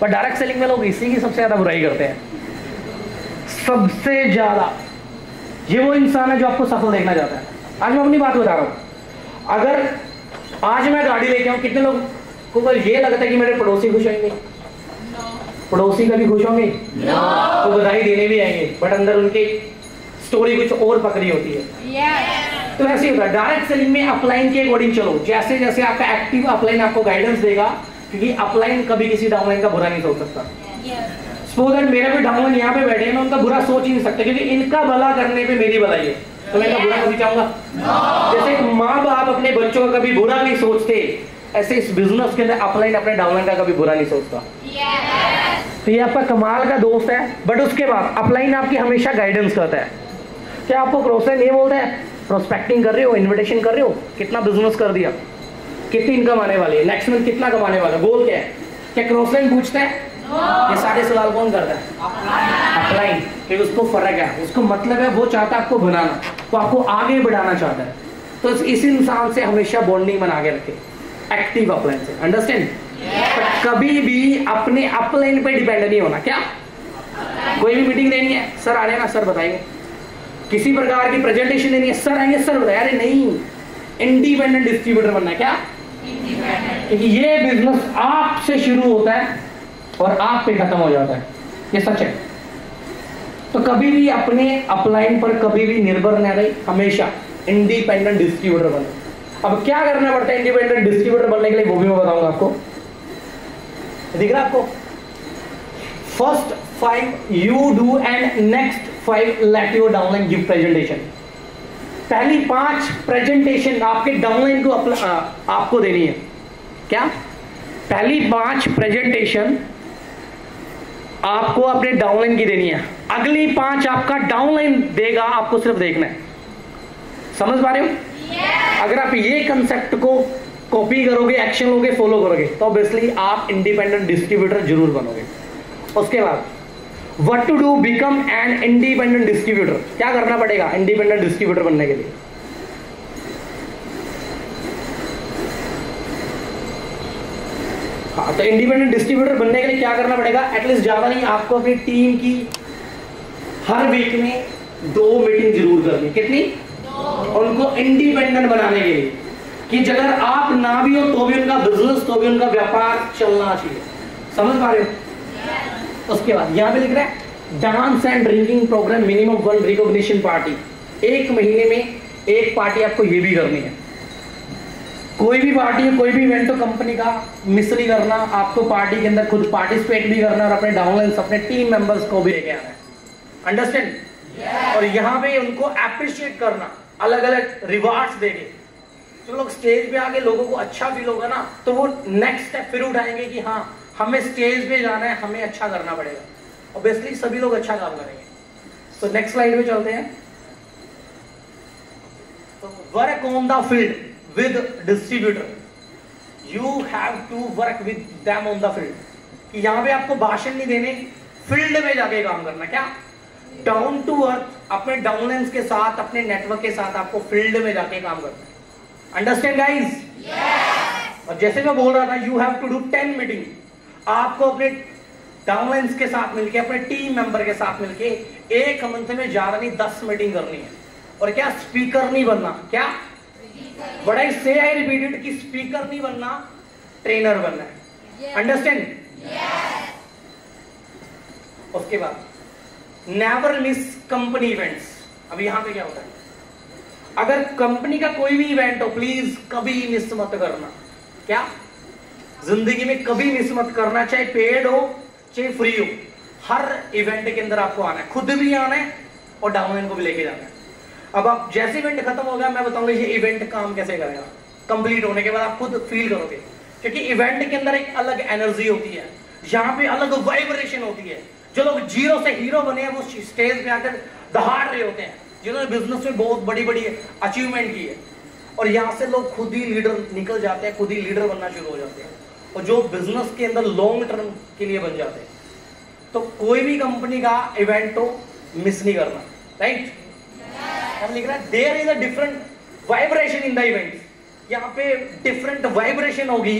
पर डायरेक्ट सेलिंग में लोग इसी की सबसे ज्यादा बुराई करते हैं, सबसे ज्यादा। ये वो इंसान है जो आपको सफल देखना चाहता है। आज मैं अपनी बात बता रहा हूं, अगर आज मैं गाड़ी लेके आऊं, कितने लोग को ये लगता है कि मेरे पड़ोसी खुश होंगे? पड़ोसी कभी खुश होंगे? तो बधाई देने भी आएंगे, बट अंदर उनकी स्टोरी कुछ और पकड़ी होती है। तो ऐसे ही होता है डायरेक्ट सेलिंग में। अपलाइन के अकॉर्डिंग चलो, जैसे जैसे आपका एक्टिव अपलाइन आपको गाइडेंस देगा, क्योंकि अपलाइन कभी किसी डाउनलाइन का बुरा नहीं सोच सकता। सपोज दैट मेरे भी डाउनलाइन यहाँ पे बैठे हैं, मैं उनका बुरा सोच ही नहीं सकता, क्योंकि इनका भला करने पे मेरी भलाई है, तो मैं इनका बुरा कभी चाहूंगा। जैसे माँ बाप अपने बच्चों का कभी बुरा नहीं सोचते, ऐसे इस बिजनेस के अंदर अपलाइन अपने डाउनलाइन का कभी बुरा नहीं सोचता। तो ये आपका कमाल का दोस्त है। बट उसके बाद अपलाइन आपकी हमेशा गाइडेंस करता है। क्या आपको क्रॉसलाइन ये बोलता है, प्रोस्पेक्टिंग कर रहे हो, इन्विटेशन कर रहे हो, कितना बिजनेस कर दिया, कितनी इनकम आने वाली है, नेक्स्ट मंथ कितना कमाने वाला, गोल क्या है? क्या क्रॉसलाइन पूछता है? ये सारे सवाल कौन करता है? अपलाइन। क्योंकि उसको फर्क है, उसको मतलब है, वो चाहता है आपको बनाना, वो आपको आगे बढ़ाना चाहता है। तो इस इंसान से हमेशा बॉन्डिंग बना के रखे, एक्टिव अपलाइन से। अंडरस्टैंड? कभी भी अपने अपलाइन पे डिपेंड नहीं होना। क्या, कोई भी मीटिंग देनी है, सर आ जाना, सर बताएंगे। किसी प्रकार की प्रेजेंटेशन देनी है, सर आएंगे, सर बताए। अरे नहीं, इंडिपेंडेंट डिस्ट्रीब्यूटर बनना है। क्या, क्योंकि ये बिजनेस आपसे शुरू होता है और आप पे खत्म हो जाता है, ये सच है। तो कभी भी अपने अपलाइन पर कभी भी निर्भर न रहे, हमेशा इंडिपेंडेंट डिस्ट्रीब्यूटर बने। अब क्या करना पड़ता है इंडिपेंडेंट डिस्ट्रीब्यूटर बनने के लिए, वो भी मैं बताऊंगा आपको। दिख रहा है आपको? First 5 you do and next 5 let your downline give presentation. पहली 5 प्रेजेंटेशन आपके डाउनलाइन को आपको देनी है। क्या, पहली 5 प्रेजेंटेशन आपको अपने डाउनलाइन की देनी है, अगली 5 आपका डाउनलाइन देगा, आपको सिर्फ देखना है। समझ पा रहे हो? अगर आप ये कंसेप्ट को कॉपी करोगे, एक्शन लोगे, फॉलो करोगे, तो ऑब्वियसली आप इंडिपेंडेंट डिस्ट्रीब्यूटर जरूर बनोगे। उसके बाद what to do become an independent distributor, क्या करना पड़ेगा इंडिपेंडेंट डिस्ट्रीब्यूटर बनने के लिए? हाँ, तो इंडिपेंडेंट डिस्ट्रीब्यूटर बनने के लिए क्या करना पड़ेगा? एटलीस्ट ज्यादा नहीं, आपको अपनी टीम की हर वीक में 2 मीटिंग जरूर करनी। कितनी? उनको इंडिपेंडेंट बनाने के लिए, कि अगर आप ना भी हो तो भी उनका बिजनेस, तो भी उनका व्यापार चलना चाहिए। समझ पा रहे हो? उसके बाद यहाँ पे लिख रहा है dance and drinking program minimum 1 recognition party. 1 महीने में 1 पार्टी आपको ये भी करनी है। कोई भी पार्टी है, कोई भी इवेंट हो कंपनी का, मिस नहीं करना। आपको पार्टी के अंदर खुद पार्टिसिपेट भी करना और अपने डाउनलाइंस, अपने टीम मेंबर्स को भी लेके आना है। अंडरस्टैंड? और यहाँ पे उनको अप्रिशिएट करना, अलग अलग रिवार्ड्स देंगे। जो लोग स्टेज पे आके लोगों को अच्छा फील होगा ना, तो वो नेक्स्ट स्टेप फिर उठाएंगे कि हाँ हमें स्टेज पे जाना है, हमें अच्छा करना पड़ेगा। ऑब्वियसली सभी लोग अच्छा काम करेंगे। तो नेक्स्ट स्लाइड पे चलते हैं। तो work on the field with distributor, you have to work with them on the field. कि यहाँ पे आपको भाषण नहीं देने, फील्ड में जाके काम करना। क्या, डाउन टू अर्थ, अपने डाउनलाइंस के साथ, अपने नेटवर्क के साथ आपको फील्ड में जाके काम करना है। Understand guys? और जैसे मैं बोल रहा था, you have to do 10 meeting. आपको अपने डाउनलाइंस के साथ मिलके, अपने टीम मेंबर के साथ मिलके 1 मंथ में ज्यादा नहीं 10 मीटिंग करनी है। और क्या, स्पीकर नहीं बनना। क्या, बट आई से आई रिपीटेड कि स्पीकर नहीं बनना, ट्रेनर बनना है। अंडरस्टैंड? उसके बाद नेवर मिस कंपनी इवेंट्स। अब यहां पे क्या होता है, अगर कंपनी का कोई भी इवेंट हो, प्लीज कभी मिस मत करना। क्या? जिंदगी में कभी मिस मत करना, चाहे पेड हो चाहे फ्री हो, हर इवेंट के अंदर आपको आना है, खुद भी आना है और डाउनलाइन को भी लेके जाना है। अब आप जैसे इवेंट खत्म हो गया, मैं बताऊंगा ये इवेंट काम कैसे करेगा। कंप्लीट होने के बाद आप खुद फील करोगे, क्योंकि इवेंट के अंदर एक अलग एनर्जी होती है, यहाँ पे अलग वाइब्रेशन होती है। जो लोग जीरो से हीरो बने हैं वो स्टेज पे आकर दहाड़ रहे होते हैं, जिन्होंने बिजनेस में बहुत बड़ी बड़ी अचीवमेंट की है, और यहाँ से लोग खुद ही लीडर निकल जाते हैं, खुद ही लीडर बनना शुरू हो जाते हैं, और जो बिजनेस के अंदर लॉन्ग टर्म के लिए बन जाते हैं। तो कोई भी कंपनी का इवेंट हो मिस नहीं करना, राइट? हम लिख रहे हैं there is a different vibration in the event. यहाँ पे डिफरेंट वाइब्रेशन होगी,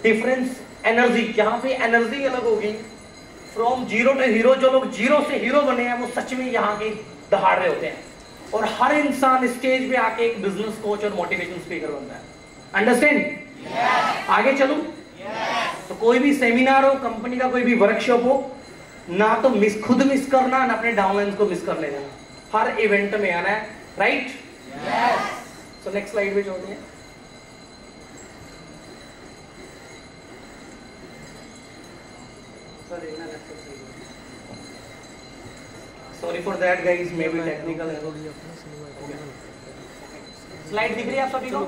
डिफरेंस एनर्जी, यहाँ पे एनर्जी अलग होगी। फ्रॉम जीरो टू हीरो, जो लोग जीरो से हीरो बने हैं वो सच में यहाँ के दहाड़ रहे होते हैं, और हर इंसान स्टेज पे आके एक बिजनेस कोच और मोटिवेशन स्पीकर बनता है। अंडरस्टैंड? आगे चलूं? तो कोई भी सेमिनार हो, कंपनी का कोई भी वर्कशॉप हो, ना तो खुद मिस करना, ना अपने डाउनलाइन को मिस करने देना, हर इवेंट में आना है, राइट? सो नेक्स्ट स्लाइड पे चलते हैं। Sorry for that guys, may be technical. Slide दिख रही है आप सभी को?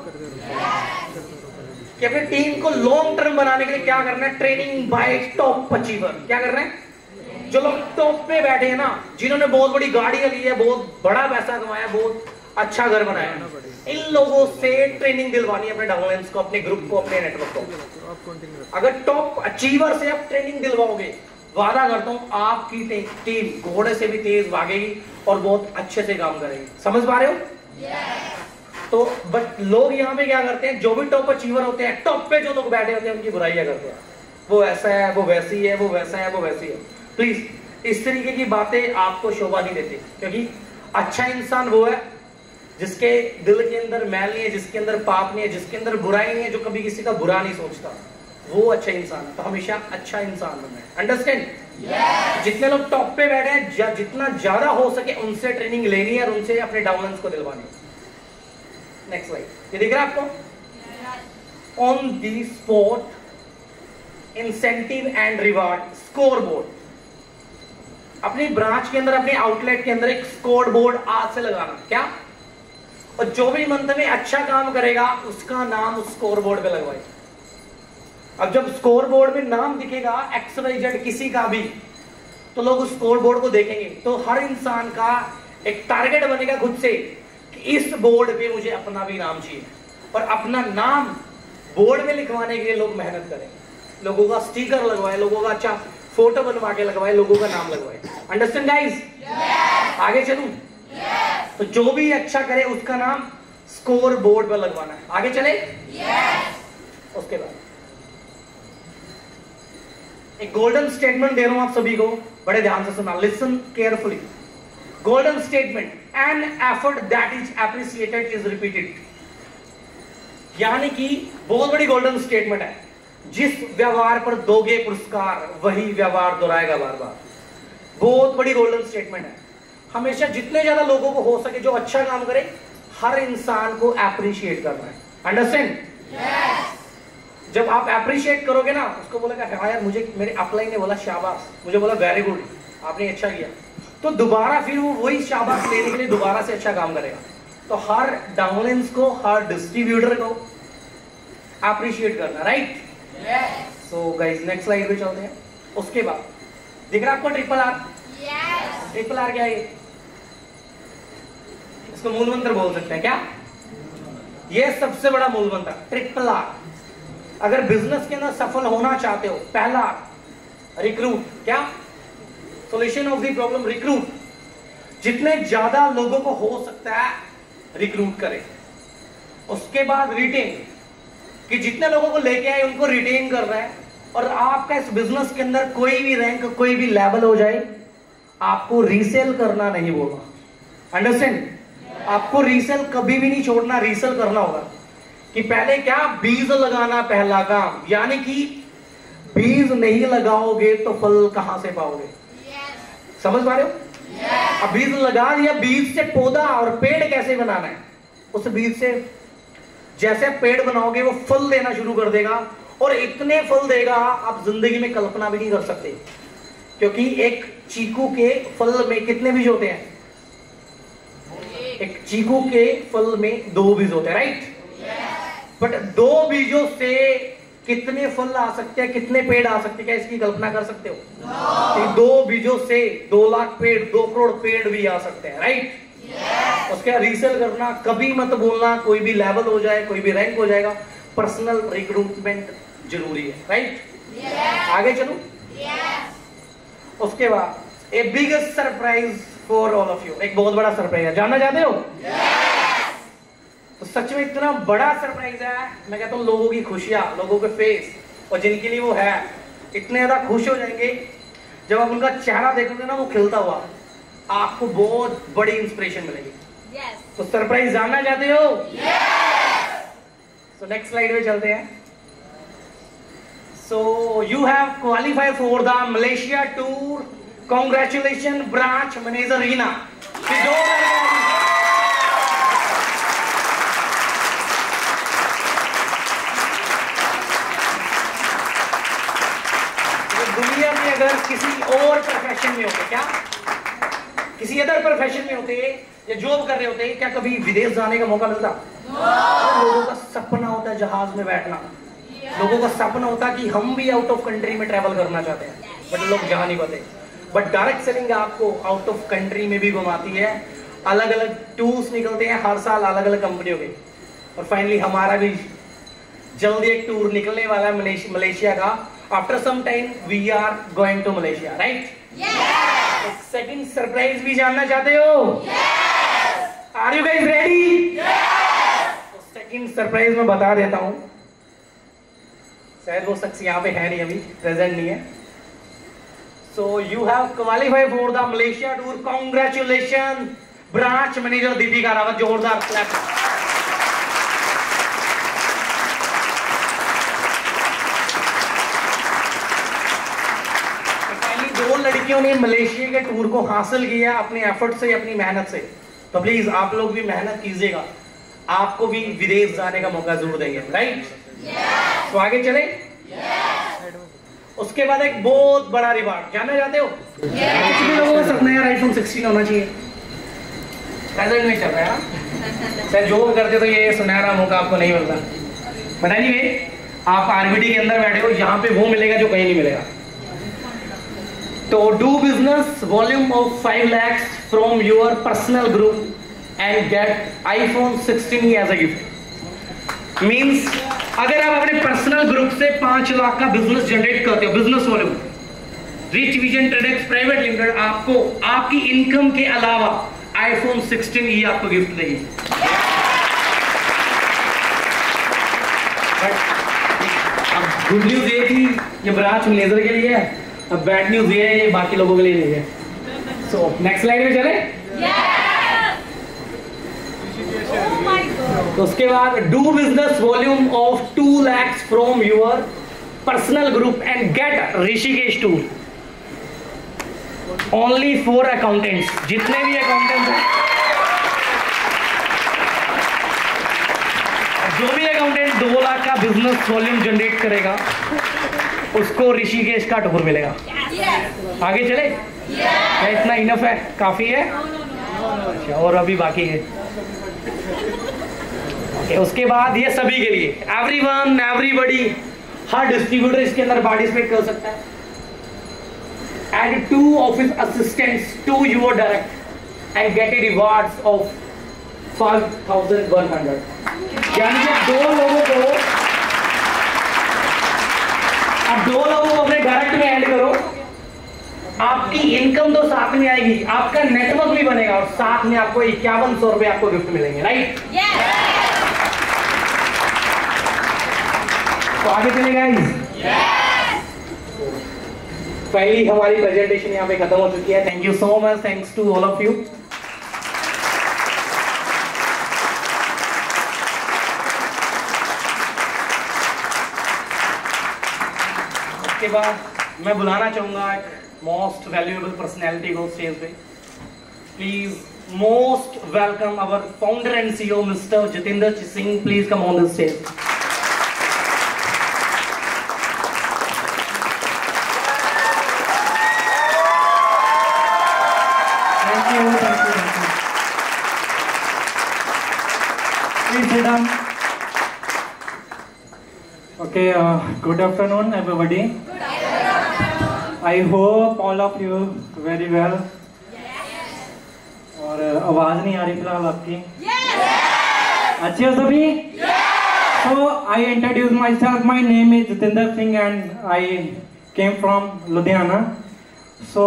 कि अपनी टीम को लॉन्ग टर्म बनाने के लिए क्या करना है? Training bye top achiever. क्या कर रहे हैं? जो लोग टॉप पे बैठे हैं ना, जिन्होंने बहुत बड़ी गाड़ियां ली है, बहुत बड़ा पैसा कमाया, बहुत अच्छा घर बनाया, इन लोगों से ट्रेनिंग दिलवानी है अपने डाउनलाइंस को, अपने ग्रुप को, अपने नेटवर्क को। अगर टॉप अचीवर से आप ट्रेनिंग दिलवाओगे, वादा करता हूं आपकी टीम घोड़े से भी तेज भागेगी और बहुत अच्छे से काम करेगी। समझ पा रहे हो? तो बट लोग यहाँ पे क्या करते हैं, जो भी टॉप अचीवर होते हैं, टॉप पे जो लोग बैठे होते हैं उनकी बुराइयां करते हैं, वो ऐसा है, वो वैसी है, वो वैसा है, वो वैसी है। प्लीज इस तरीके की बातें आपको शोभा नहीं देती, क्योंकि अच्छा इंसान वो है जिसके दिल के अंदर मैल नहीं है, जिसके अंदर पाप नहीं है, जिसके अंदर बुराई नहीं है, जो कभी किसी का बुरा नहीं सोचता, वो अच्छा इंसान है। तो हमेशा अच्छा इंसान बनना है। अंडरस्टैंड? जितने लोग टॉप पे बैठे हैं, जितना ज्यादा हो सके उनसे ट्रेनिंग लेनी है और उनसे अपने डाउनलाइंस को दिलवानी है। नेक्स्ट स्लाइड, ये दिख रहा है आपको? On the spot incentive and reward score board. अपनी ब्रांच के अंदर, अपने आउटलेट के अंदर एक स्कोर बोर्ड आज से लगाना। क्या? और जो भी मंथ में अच्छा काम करेगा उसका नाम उस स्कोर बोर्ड पे लगवाए। अब जब स्कोर बोर्ड में नाम दिखेगा XYZ किसी का भी, तो लोग उस स्कोर बोर्ड को देखेंगे। तो हर इंसान का एक टारगेट बनेगा खुद से कि इस बोर्ड पे मुझे अपना भी नाम चाहिए, और अपना नाम बोर्ड में लिखवाने के लिए लोग मेहनत करें, लोगों का स्टिकर लगवाए, लोगों का अच्छा फोटो बनवा के लगवाए, लोगों का नाम लगवाए। Understand guys? आगे चलूं? तो जो भी अच्छा करे उसका नाम स्कोर बोर्ड पर लगवाना है। आगे चले? उसके बाद एक गोल्डन स्टेटमेंट दे रहा हूं आप सभी को, बड़े ध्यान से सुना, listen carefully. Golden statement, an effort that is appreciated is repeated. यानी कि बहुत बड़ी गोल्डन स्टेटमेंट है, जिस व्यवहार पर दोगे पुरस्कार वही व्यवहार दोहराएगा बार बार। बहुत बड़ी गोल्डन स्टेटमेंट है। हमेशा जितने ज्यादा लोगों को हो सके जो अच्छा काम करे, हर इंसान को एप्रिशिएट करना है। अंडरस्टैंड? जब आप एप्रिशिएट करोगे ना, उसको बोलेगा हाँ यार, मुझे मेरे अपलाइन ने बोला शाबाश, मुझे बोला वेरी गुड, आपने अच्छा किया, तो दोबारा फिर वो वही शाबाश लेने के लिए दोबारा से अच्छा काम करेगा। तो हर डाउनलाइंस को, हर डिस्ट्रीब्यूटर को एप्रिशिएट करना, right? So guys next slide पे चलते हैं। उसके बाद दिख रहा है आपको ट्रिपल आर? ट्रिपल आर क्या है? इसको मूल मंत्र बोल सकते हैं क्या? ये सबसे बड़ा मूल मंत्र ट्रिपल आर। अगर बिजनेस के अंदर सफल होना चाहते हो, पहला रिक्रूट। क्या? Solution of the problem, recruit. जितने ज्यादा लोगों को हो सकता है रिक्रूट करें। उसके बाद रिटेन, कि जितने लोगों को लेके आए उनको रिटेन कर रहा है, और आपका इस बिजनेस के अंदर कोई भी रैंक, कोई भी लेवल हो जाए, आपको रीसेल करना नहीं बोलना। अंडरस्टैंड? आपको रीसेल कभी भी नहीं छोड़ना, रीसेल करना होगा। कि पहले क्या, बीज लगाना पहला काम, यानी कि बीज नहीं लगाओगे तो फल कहां से पाओगे? समझ पा रहे हो? अब बीज लगा दिया, बीज से पौधा और पेड़ कैसे बनाना है, उस बीज से जैसे पेड़ बनाओगे वो फल देना शुरू कर देगा, और इतने फल देगा आप जिंदगी में कल्पना भी नहीं कर सकते। क्योंकि एक चीकू के फल में कितने बीज होते हैं? एक चीकू के फल में 2 बीज होते हैं, राइट? बट 2 बीजों से कितने फल आ सकते हैं, कितने पेड़ आ सकते हैं, क्या इसकी कल्पना कर सकते हो? कि 2 बीजों से 2 लाख पेड़, 2 करोड़ पेड़ भी आ सकते हैं, राइट? उसके रीसेल करना कभी मत बोलना, कोई भी लेवल हो जाए, कोई भी रैंक हो जाएगा, पर्सनल रिक्रूटमेंट जरूरी है, राइट? आगे चलो। उसके बाद a biggest surprise for all of you, एक बहुत बड़ा सरप्राइज है, जानना चाहते हो? तो सच में इतना बड़ा सरप्राइज है, मैं कहता हूँ लोगों की खुशियां, लोगों के फेस, और जिनके लिए वो है, इतने ज्यादा खुश हो जाएंगे जब आप उनका चेहरा देखोगे ना वो खिलता हुआ, आपको बहुत बड़ी इंस्पिरेशन मिलेगी। तो सरप्राइज जानना चाहते हो? तो नेक्स्ट स्लाइड में चलते हैं। So you have qualified for the Malaysia tour, congratulation branch manager Reena. दुनिया में अगर किसी और प्रोफेशन में होते, क्या किसी अदर प्रोफेशन में होते या जॉब कर रहे होते, क्या कभी विदेश जाने का मौका मिलता? लोगों का सपना होता है जहाज में बैठना, लोगों का सपना होता है कि हम भी आउट ऑफ कंट्री में ट्रैवल करना चाहते हैं, बट लोग जा नहीं पाते। बट डायरेक्ट सेलिंग आपको आउट ऑफ कंट्री में भी घुमाती है, अलग अलग टूर्स निकलते हैं हर साल अलग अलग कंपनियों के, और फाइनली हमारा भी जल्दी एक टूर निकलने वाला है मलेशिया का। After some time we are going to Malaysia, right? Second surprise भी जानना चाहते हो? Are you guys ready? Second surprise मैं बता देता हूं, शायद वो शख्स यहाँ पे है नहीं, अभी प्रेजेंट नहीं है। So you have qualified for the Malaysia tour, congratulation branch manager Deepika Rawat. जोरदार क्लैप। दो लड़कियों ने मलेशिया के टूर को हासिल किया अपने एफर्ट से, अपनी मेहनत से। तो प्लीज आप लोग भी मेहनत कीजिएगा, आपको भी विदेश जाने का मौका जरूर देंगे, राइट? तो आगे चले। उसके बाद एक बहुत बड़ा रिवार्ड जानना चाहते हो? कितने लोगों का सपना है आईफोन 16 होना चाहिए? प्रेजेंट में चल रहा है, शायद जॉब करते तो ये सुनहरा मौका आपको नहीं मिलता। बट एनीवे, आप आरबीडी के अंदर बैठे हो, यहाँ पे वो मिलेगा जो कहीं नहीं मिलेगा। तो do business volume of 5 lakhs from your personal group and get iPhone 16 as a gift. Means अगर आप अपने पर्सनल ग्रुप से 5 लाख का बिजनेस जनरेट करते हो, business volume, rich vision traders private limited आपको आपकी इनकम के अलावा आईफोन 16 आपको गिफ्ट देगी। अब गुड न्यूज ये थी, ये ब्रांच मैनेजर के लिए है, अब बैड न्यूज ये है, ये बाकी लोगों के लिए नहीं है। सो नेक्स्ट स्लाइड में चले। तो उसके बाद do business volume of 2 lakhs from your personal group and get Rishikesh tour only for accountants. जितने भी अकाउंटेंट्स हैं, जो भी अकाउंटेंट 2 लाख का बिजनेस वॉल्यूम जनरेट करेगा उसको ऋषिकेश का टूर मिलेगा। आगे चले? क्या इतना इनफ है? काफी है? अच्छा, और अभी बाकी है। उसके बाद ये सभी के लिए, एवरीवन, एवरीबॉडी, हर डिस्ट्रीब्यूटर इसके अंदर पार्टिसिपेट कर सकता है। And 2 office assistants to your direct and get a rewards of 5100। यानी कि 2 लोगों को अपने डायरेक्ट में ऐड करो, आपकी इनकम तो साथ में आएगी, आपका नेटवर्क भी बनेगा, और साथ में आपको 5100 रुपए आपको गिफ्ट मिलेंगे, राइट? तो आगे चले गाइस। पहली हमारी प्रेजेंटेशन यहाँ पे खत्म हो चुकी है। Thank you so much, thanks to all of you. उसके बाद मैं बुलाना चाहूंगा एक मोस्ट वैल्यूएबल पर्सनैलिटी को स्टेज पे। Please most welcome our founder and CEO, Mr. Jatinder Singh. Please come on the stage. Thank you. Please sit down. Okay, good afternoon, everybody. Good afternoon. I hope all of you very well. और आवाज नहीं आ रही फिलहाल आपकी? अच्छी हो सभी? So I introduce myself. My name is Jatinder Singh and I came from Ludhiana. So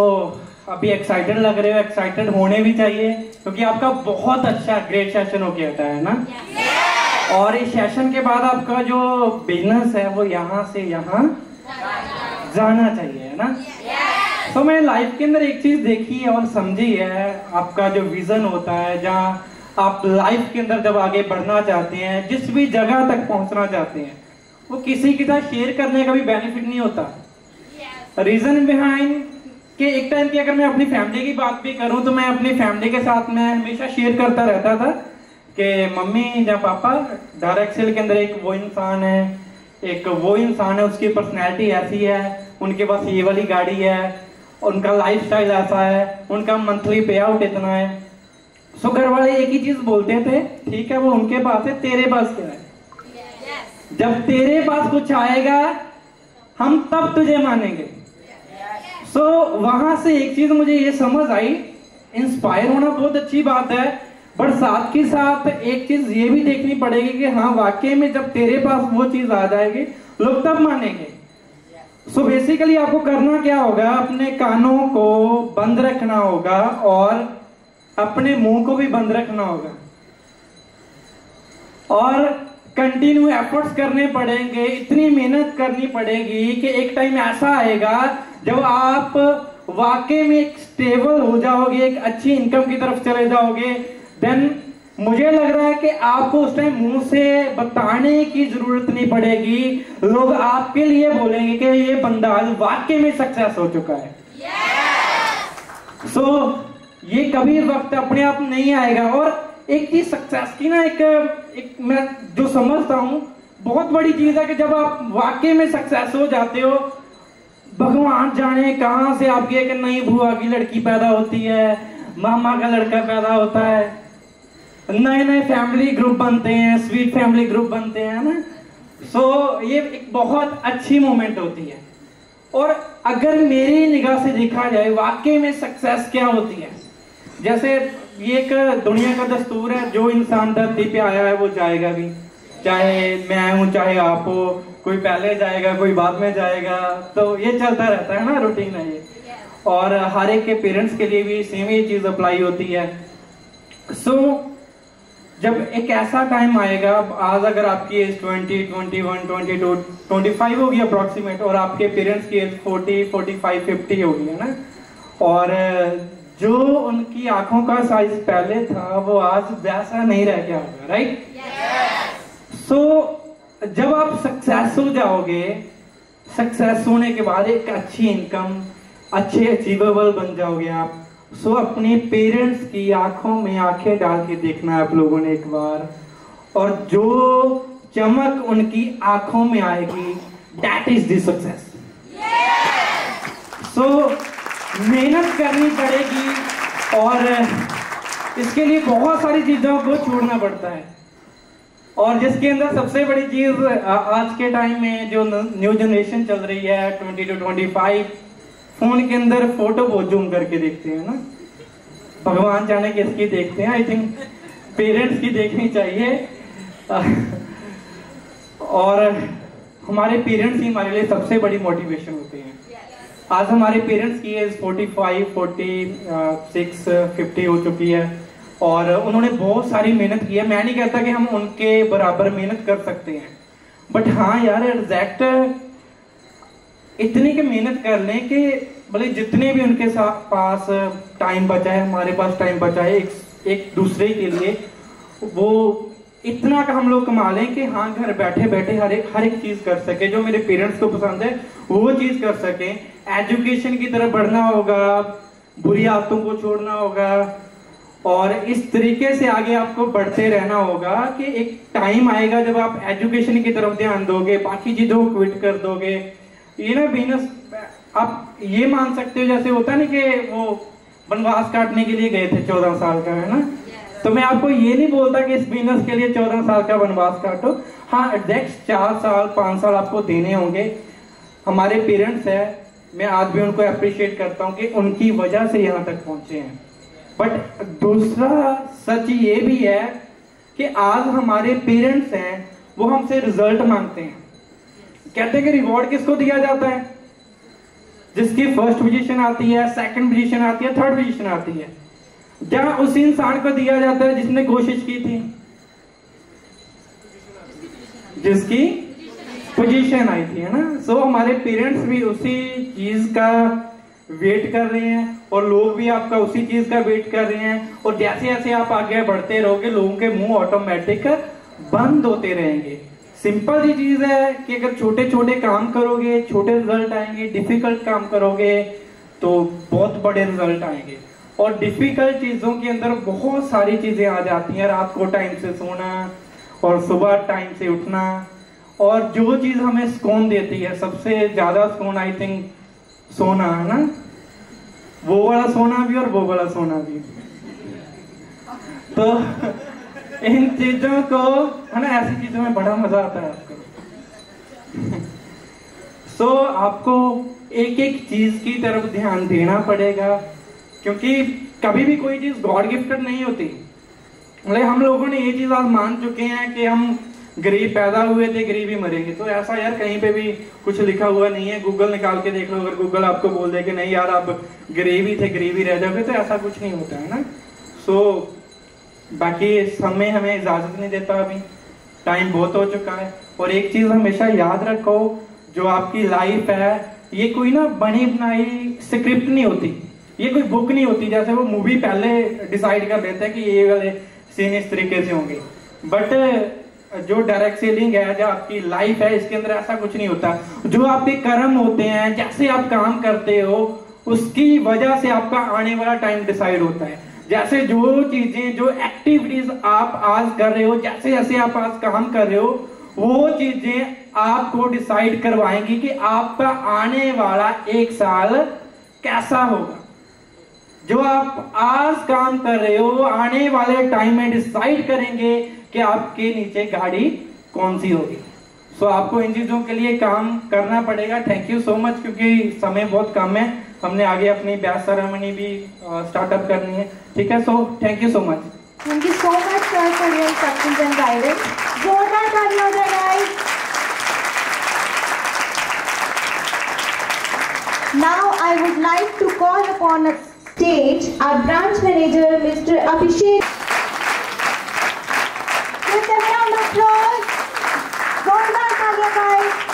अभी एक्साइटेड लग रहे हो, एक्साइटेड होने भी चाहिए क्योंकि आपका बहुत अच्छा ग्रेट सेशन हो गया है ना? और इस सेशन के बाद आपका जो बिजनेस है वो यहाँ से यहाँ जाना चाहिए, है ना? तो मैंने लाइफ के अंदर एक चीज देखी है और समझी है, आपका जो विजन होता है, जहाँ आप लाइफ के अंदर जब आगे बढ़ना चाहते हैं, जिस भी जगह तक पहुंचना चाहते हैं, वो किसी के साथ शेयर करने का भी बेनिफिट नहीं होता। रीजन बिहाइंड कि एक टाइम की अगर मैं अपनी फैमिली की बात भी करूं तो मैं अपनी फैमिली के साथ में हमेशा शेयर करता रहता था कि मम्मी या पापा, डायरेक्ट सेल के अंदर एक वो इंसान है, उसकी पर्सनैलिटी ऐसी है, उनके पास ये वाली गाड़ी है, उनका लाइफस्टाइल ऐसा है, उनका मंथली पे आउट इतना है। सो घर वाले एक ही चीज बोलते थे, ठीक है वो उनके पास है, तेरे पास क्या है? जब तेरे पास कुछ आएगा हम तब तुझे मानेंगे। सो वहां से एक चीज मुझे ये समझ आई, इंस्पायर होना बहुत अच्छी बात है, बट साथ के साथ एक चीज ये भी देखनी पड़ेगी कि हाँ वाकई में जब तेरे पास वो चीज आ जाएगी लोग तब मानेंगे। सो बेसिकली आपको करना क्या होगा, अपने कानों को बंद रखना होगा और अपने मुंह को भी बंद रखना होगा और कंटिन्यू एफर्ट्स करने पड़ेंगे, इतनी मेहनत करनी पड़ेगी कि एक टाइम ऐसा आएगा जब आप वाकई में एक स्टेबल हो जाओगे, एक अच्छी इनकम की तरफ चले जाओगे। देन मुझे लग रहा है कि आपको उस टाइम मुंह से बताने की जरूरत नहीं पड़ेगी, लोग आपके लिए बोलेंगे कि ये बंदा वाकई में सक्सेस हो चुका है। सो ये कभी वक्त अपने आप नहीं आएगा। और एक चीज सक्सेस की ना, एक मैं जो समझता हूं बहुत बड़ी चीज है कि जब आप वाकई में सक्सेस हो जाते हो, भगवान जाने कहां से आपकी एक नई बुआ की लड़की पैदा होती है, मामा का लड़का पैदा होता है, नए नए फैमिली ग्रुप बनते हैं, स्वीट फैमिली ग्रुप बनते हैं ना। सो ये एक बहुत अच्छी मोमेंट होती है। और अगर मेरी निगाह से देखा जाए वाकई में सक्सेस क्या होती है, जैसे ये एक दुनिया का दस्तूर है, जो इंसान धरती पे आया है वो जाएगा भी, चाहे मैं हूं चाहे आप हो, कोई पहले जाएगा कोई बाद में जाएगा, तो ये चलता रहता है ना, रूटीन है ये। और हर एक के पेरेंट्स के लिए भी सेम ही चीज अप्लाई होती है। सो जब एक ऐसा टाइम आएगा, आज अगर आपकी एज 20, 21, 22, 25 होगी अप्रोक्सीमेट, और आपके पेरेंट्स की एज 40, 45, 50 होगी, है ना, और जो उनकी आंखों का साइज पहले था वो आज वैसा नहीं रह गया होगा, राइट? सो जब आप सक्सेस हो जाओगे, सक्सेस होने के बाद एक अच्छी इनकम, अच्छे अचीवेबल बन जाओगे आप। सो अपने पेरेंट्स की आंखों में आंखें डाल के देखना है आप लोगों ने एक बार, और जो चमक उनकी आंखों में आएगी, दैट इज द सक्सेस। सो मेहनत करनी पड़ेगी और इसके लिए बहुत सारी चीजों को छोड़ना पड़ता है। और जिसके अंदर सबसे बड़ी चीज आज के टाइम में जो न्यू जनरेशन चल रही है 20 to 25, फोन के अंदर फोटो बहुत जूम करके देखते हैं ना, भगवान जाने किसकी देखते हैं, आई थिंक पेरेंट्स की देखनी चाहिए। और हमारे पेरेंट्स ही हमारे लिए सबसे बड़ी मोटिवेशन होते हैं। आज हमारे पेरेंट्स की एज 45, 46, 50 हो चुकी है और उन्होंने बहुत सारी मेहनत की है। मैं नहीं कहता कि हम उनके बराबर मेहनत कर सकते हैं, बट हाँ यार एग्जैक्ट इतनी की मेहनत कर लें कि भले जितने भी उनके साथ पास टाइम बचा है, हमारे पास टाइम बचा है एक दूसरे के लिए, वो इतना का हम लोग कमा लें कि हाँ घर बैठे बैठे हर एक चीज कर सके, जो मेरे पेरेंट्स को पसंद है वो चीज कर सके। एजुकेशन की तरफ बढ़ना होगा, बुरी आदतों को छोड़ना होगा और इस तरीके से आगे आपको बढ़ते रहना होगा कि एक टाइम आएगा जब आप एजुकेशन की तरफ ध्यान दोगे, बाकी चीजों को क्विट कर दोगे। ये ना बिजनेस आप ये मान सकते हो, जैसे होता है ना कि वो वनवास काटने के लिए गए थे 14 साल का, है ना। तो मैं आपको ये नहीं बोलता कि इस बिजनेस के लिए 14 साल का वनवास काटो। हाँ, एग्जैक्ट 4 साल 5 साल आपको देने होंगे। हमारे पेरेंट्स है, मैं आज भी उनको अप्रिशिएट करता हूँ कि उनकी वजह से यहाँ तक पहुंचे हैं। बट दूसरा सच ये भी है कि आज हमारे पेरेंट्स हैं, वो हमसे रिजल्ट मांगते हैं। कहते हैं कि रिवॉर्ड किसको दिया जाता है? जिसकी फर्स्ट पोजीशन आती है, सेकंड पोजीशन आती है, थर्ड पोजीशन आती है। क्या उस इंसान को दिया जाता है जिसने कोशिश की थी, जिसकी पोजीशन आई थी, है ना। सो हमारे पेरेंट्स भी उसी चीज का वेट कर रहे हैं और लोग भी आपका उसी चीज का वेट कर रहे हैं। और जैसे जैसे आप आगे बढ़ते रहोगे, लोगों के मुंह ऑटोमेटिक बंद होते रहेंगे। सिंपल सी चीज है कि अगर छोटे छोटे काम करोगे, छोटे रिजल्ट आएंगे। डिफिकल्ट काम करोगे तो बहुत बड़े रिजल्ट आएंगे। और डिफिकल्ट चीजों के अंदर बहुत सारी चीजें आ जाती हैं। रात को टाइम से सोना और सुबह टाइम से उठना। और जो चीज हमें सुकून देती है, सबसे ज्यादा सुकून आई थिंक सोना, है ना। वो वाला सोना भी और वो वाला सोना भी। तो इन चीजों को, है ना, ऐसी चीजों में बड़ा मजा आता है आपको। सो आपको एक एक चीज की तरफ ध्यान देना पड़ेगा, क्योंकि कभी भी कोई चीज गॉड गिफ्टेड नहीं होती। मतलब हम लोगों ने ये चीज आज मान चुके हैं कि हम गरीब पैदा हुए थे, गरीब ही मरेंगे। तो ऐसा यार कहीं पे भी कुछ लिखा हुआ नहीं है। गूगल निकाल के देख लो, अगर गूगल आपको बोल दे कि नहीं यार आप गरीब ही थे, गरीब ही रह जाओगे, तो ऐसा कुछ नहीं होता है ना। सो बाकी समय हमें इजाजत नहीं देता, अभी टाइम बहुत हो चुका है। और एक चीज हमेशा याद रखो, जो आपकी लाइफ है ये कोई ना बनी बनाई स्क्रिप्ट नहीं होती, ये कोई बुक नहीं होती। जैसे वो मूवी पहले डिसाइड कर लेते हैं कि ये वाले सीन इस तरीके से होंगे, बट जो डायरेक्ट सेलिंग है, जो आपकी लाइफ है, इसके अंदर ऐसा कुछ नहीं होता। जो आपके कर्म होते हैं, जैसे आप काम करते हो, उसकी वजह से आपका आने वाला टाइम डिसाइड होता है। जैसे जो चीजें, जो एक्टिविटीज आप आज कर रहे हो, जैसे जैसे आप आज काम कर रहे हो, वो चीजें आपको डिसाइड करवाएंगी कि आपका आने वाला 1 साल कैसा होगा। जो आप आज काम कर रहे हो, आने वाले टाइम में डिसाइड करेंगे कि आपके नीचे गाड़ी कौन सी होगी। सो आपको इन चीजों के लिए काम करना पड़ेगा। थैंक यू सो मच, क्योंकि समय बहुत कम है। हमने आगे अपनी बैच सेरेमनी भी स्टार्टअप करनी है, ठीक है। So thank you so much. Thank you so much sir for your instructions and guidance. जोरदार ताली हो जाए guys. Now I would like to call upon a stage our branch manager, Mr. Abhishek. Give them a round of applause. जोरदार तालियां guys.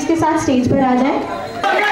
के साथ stage पर आ जाएं।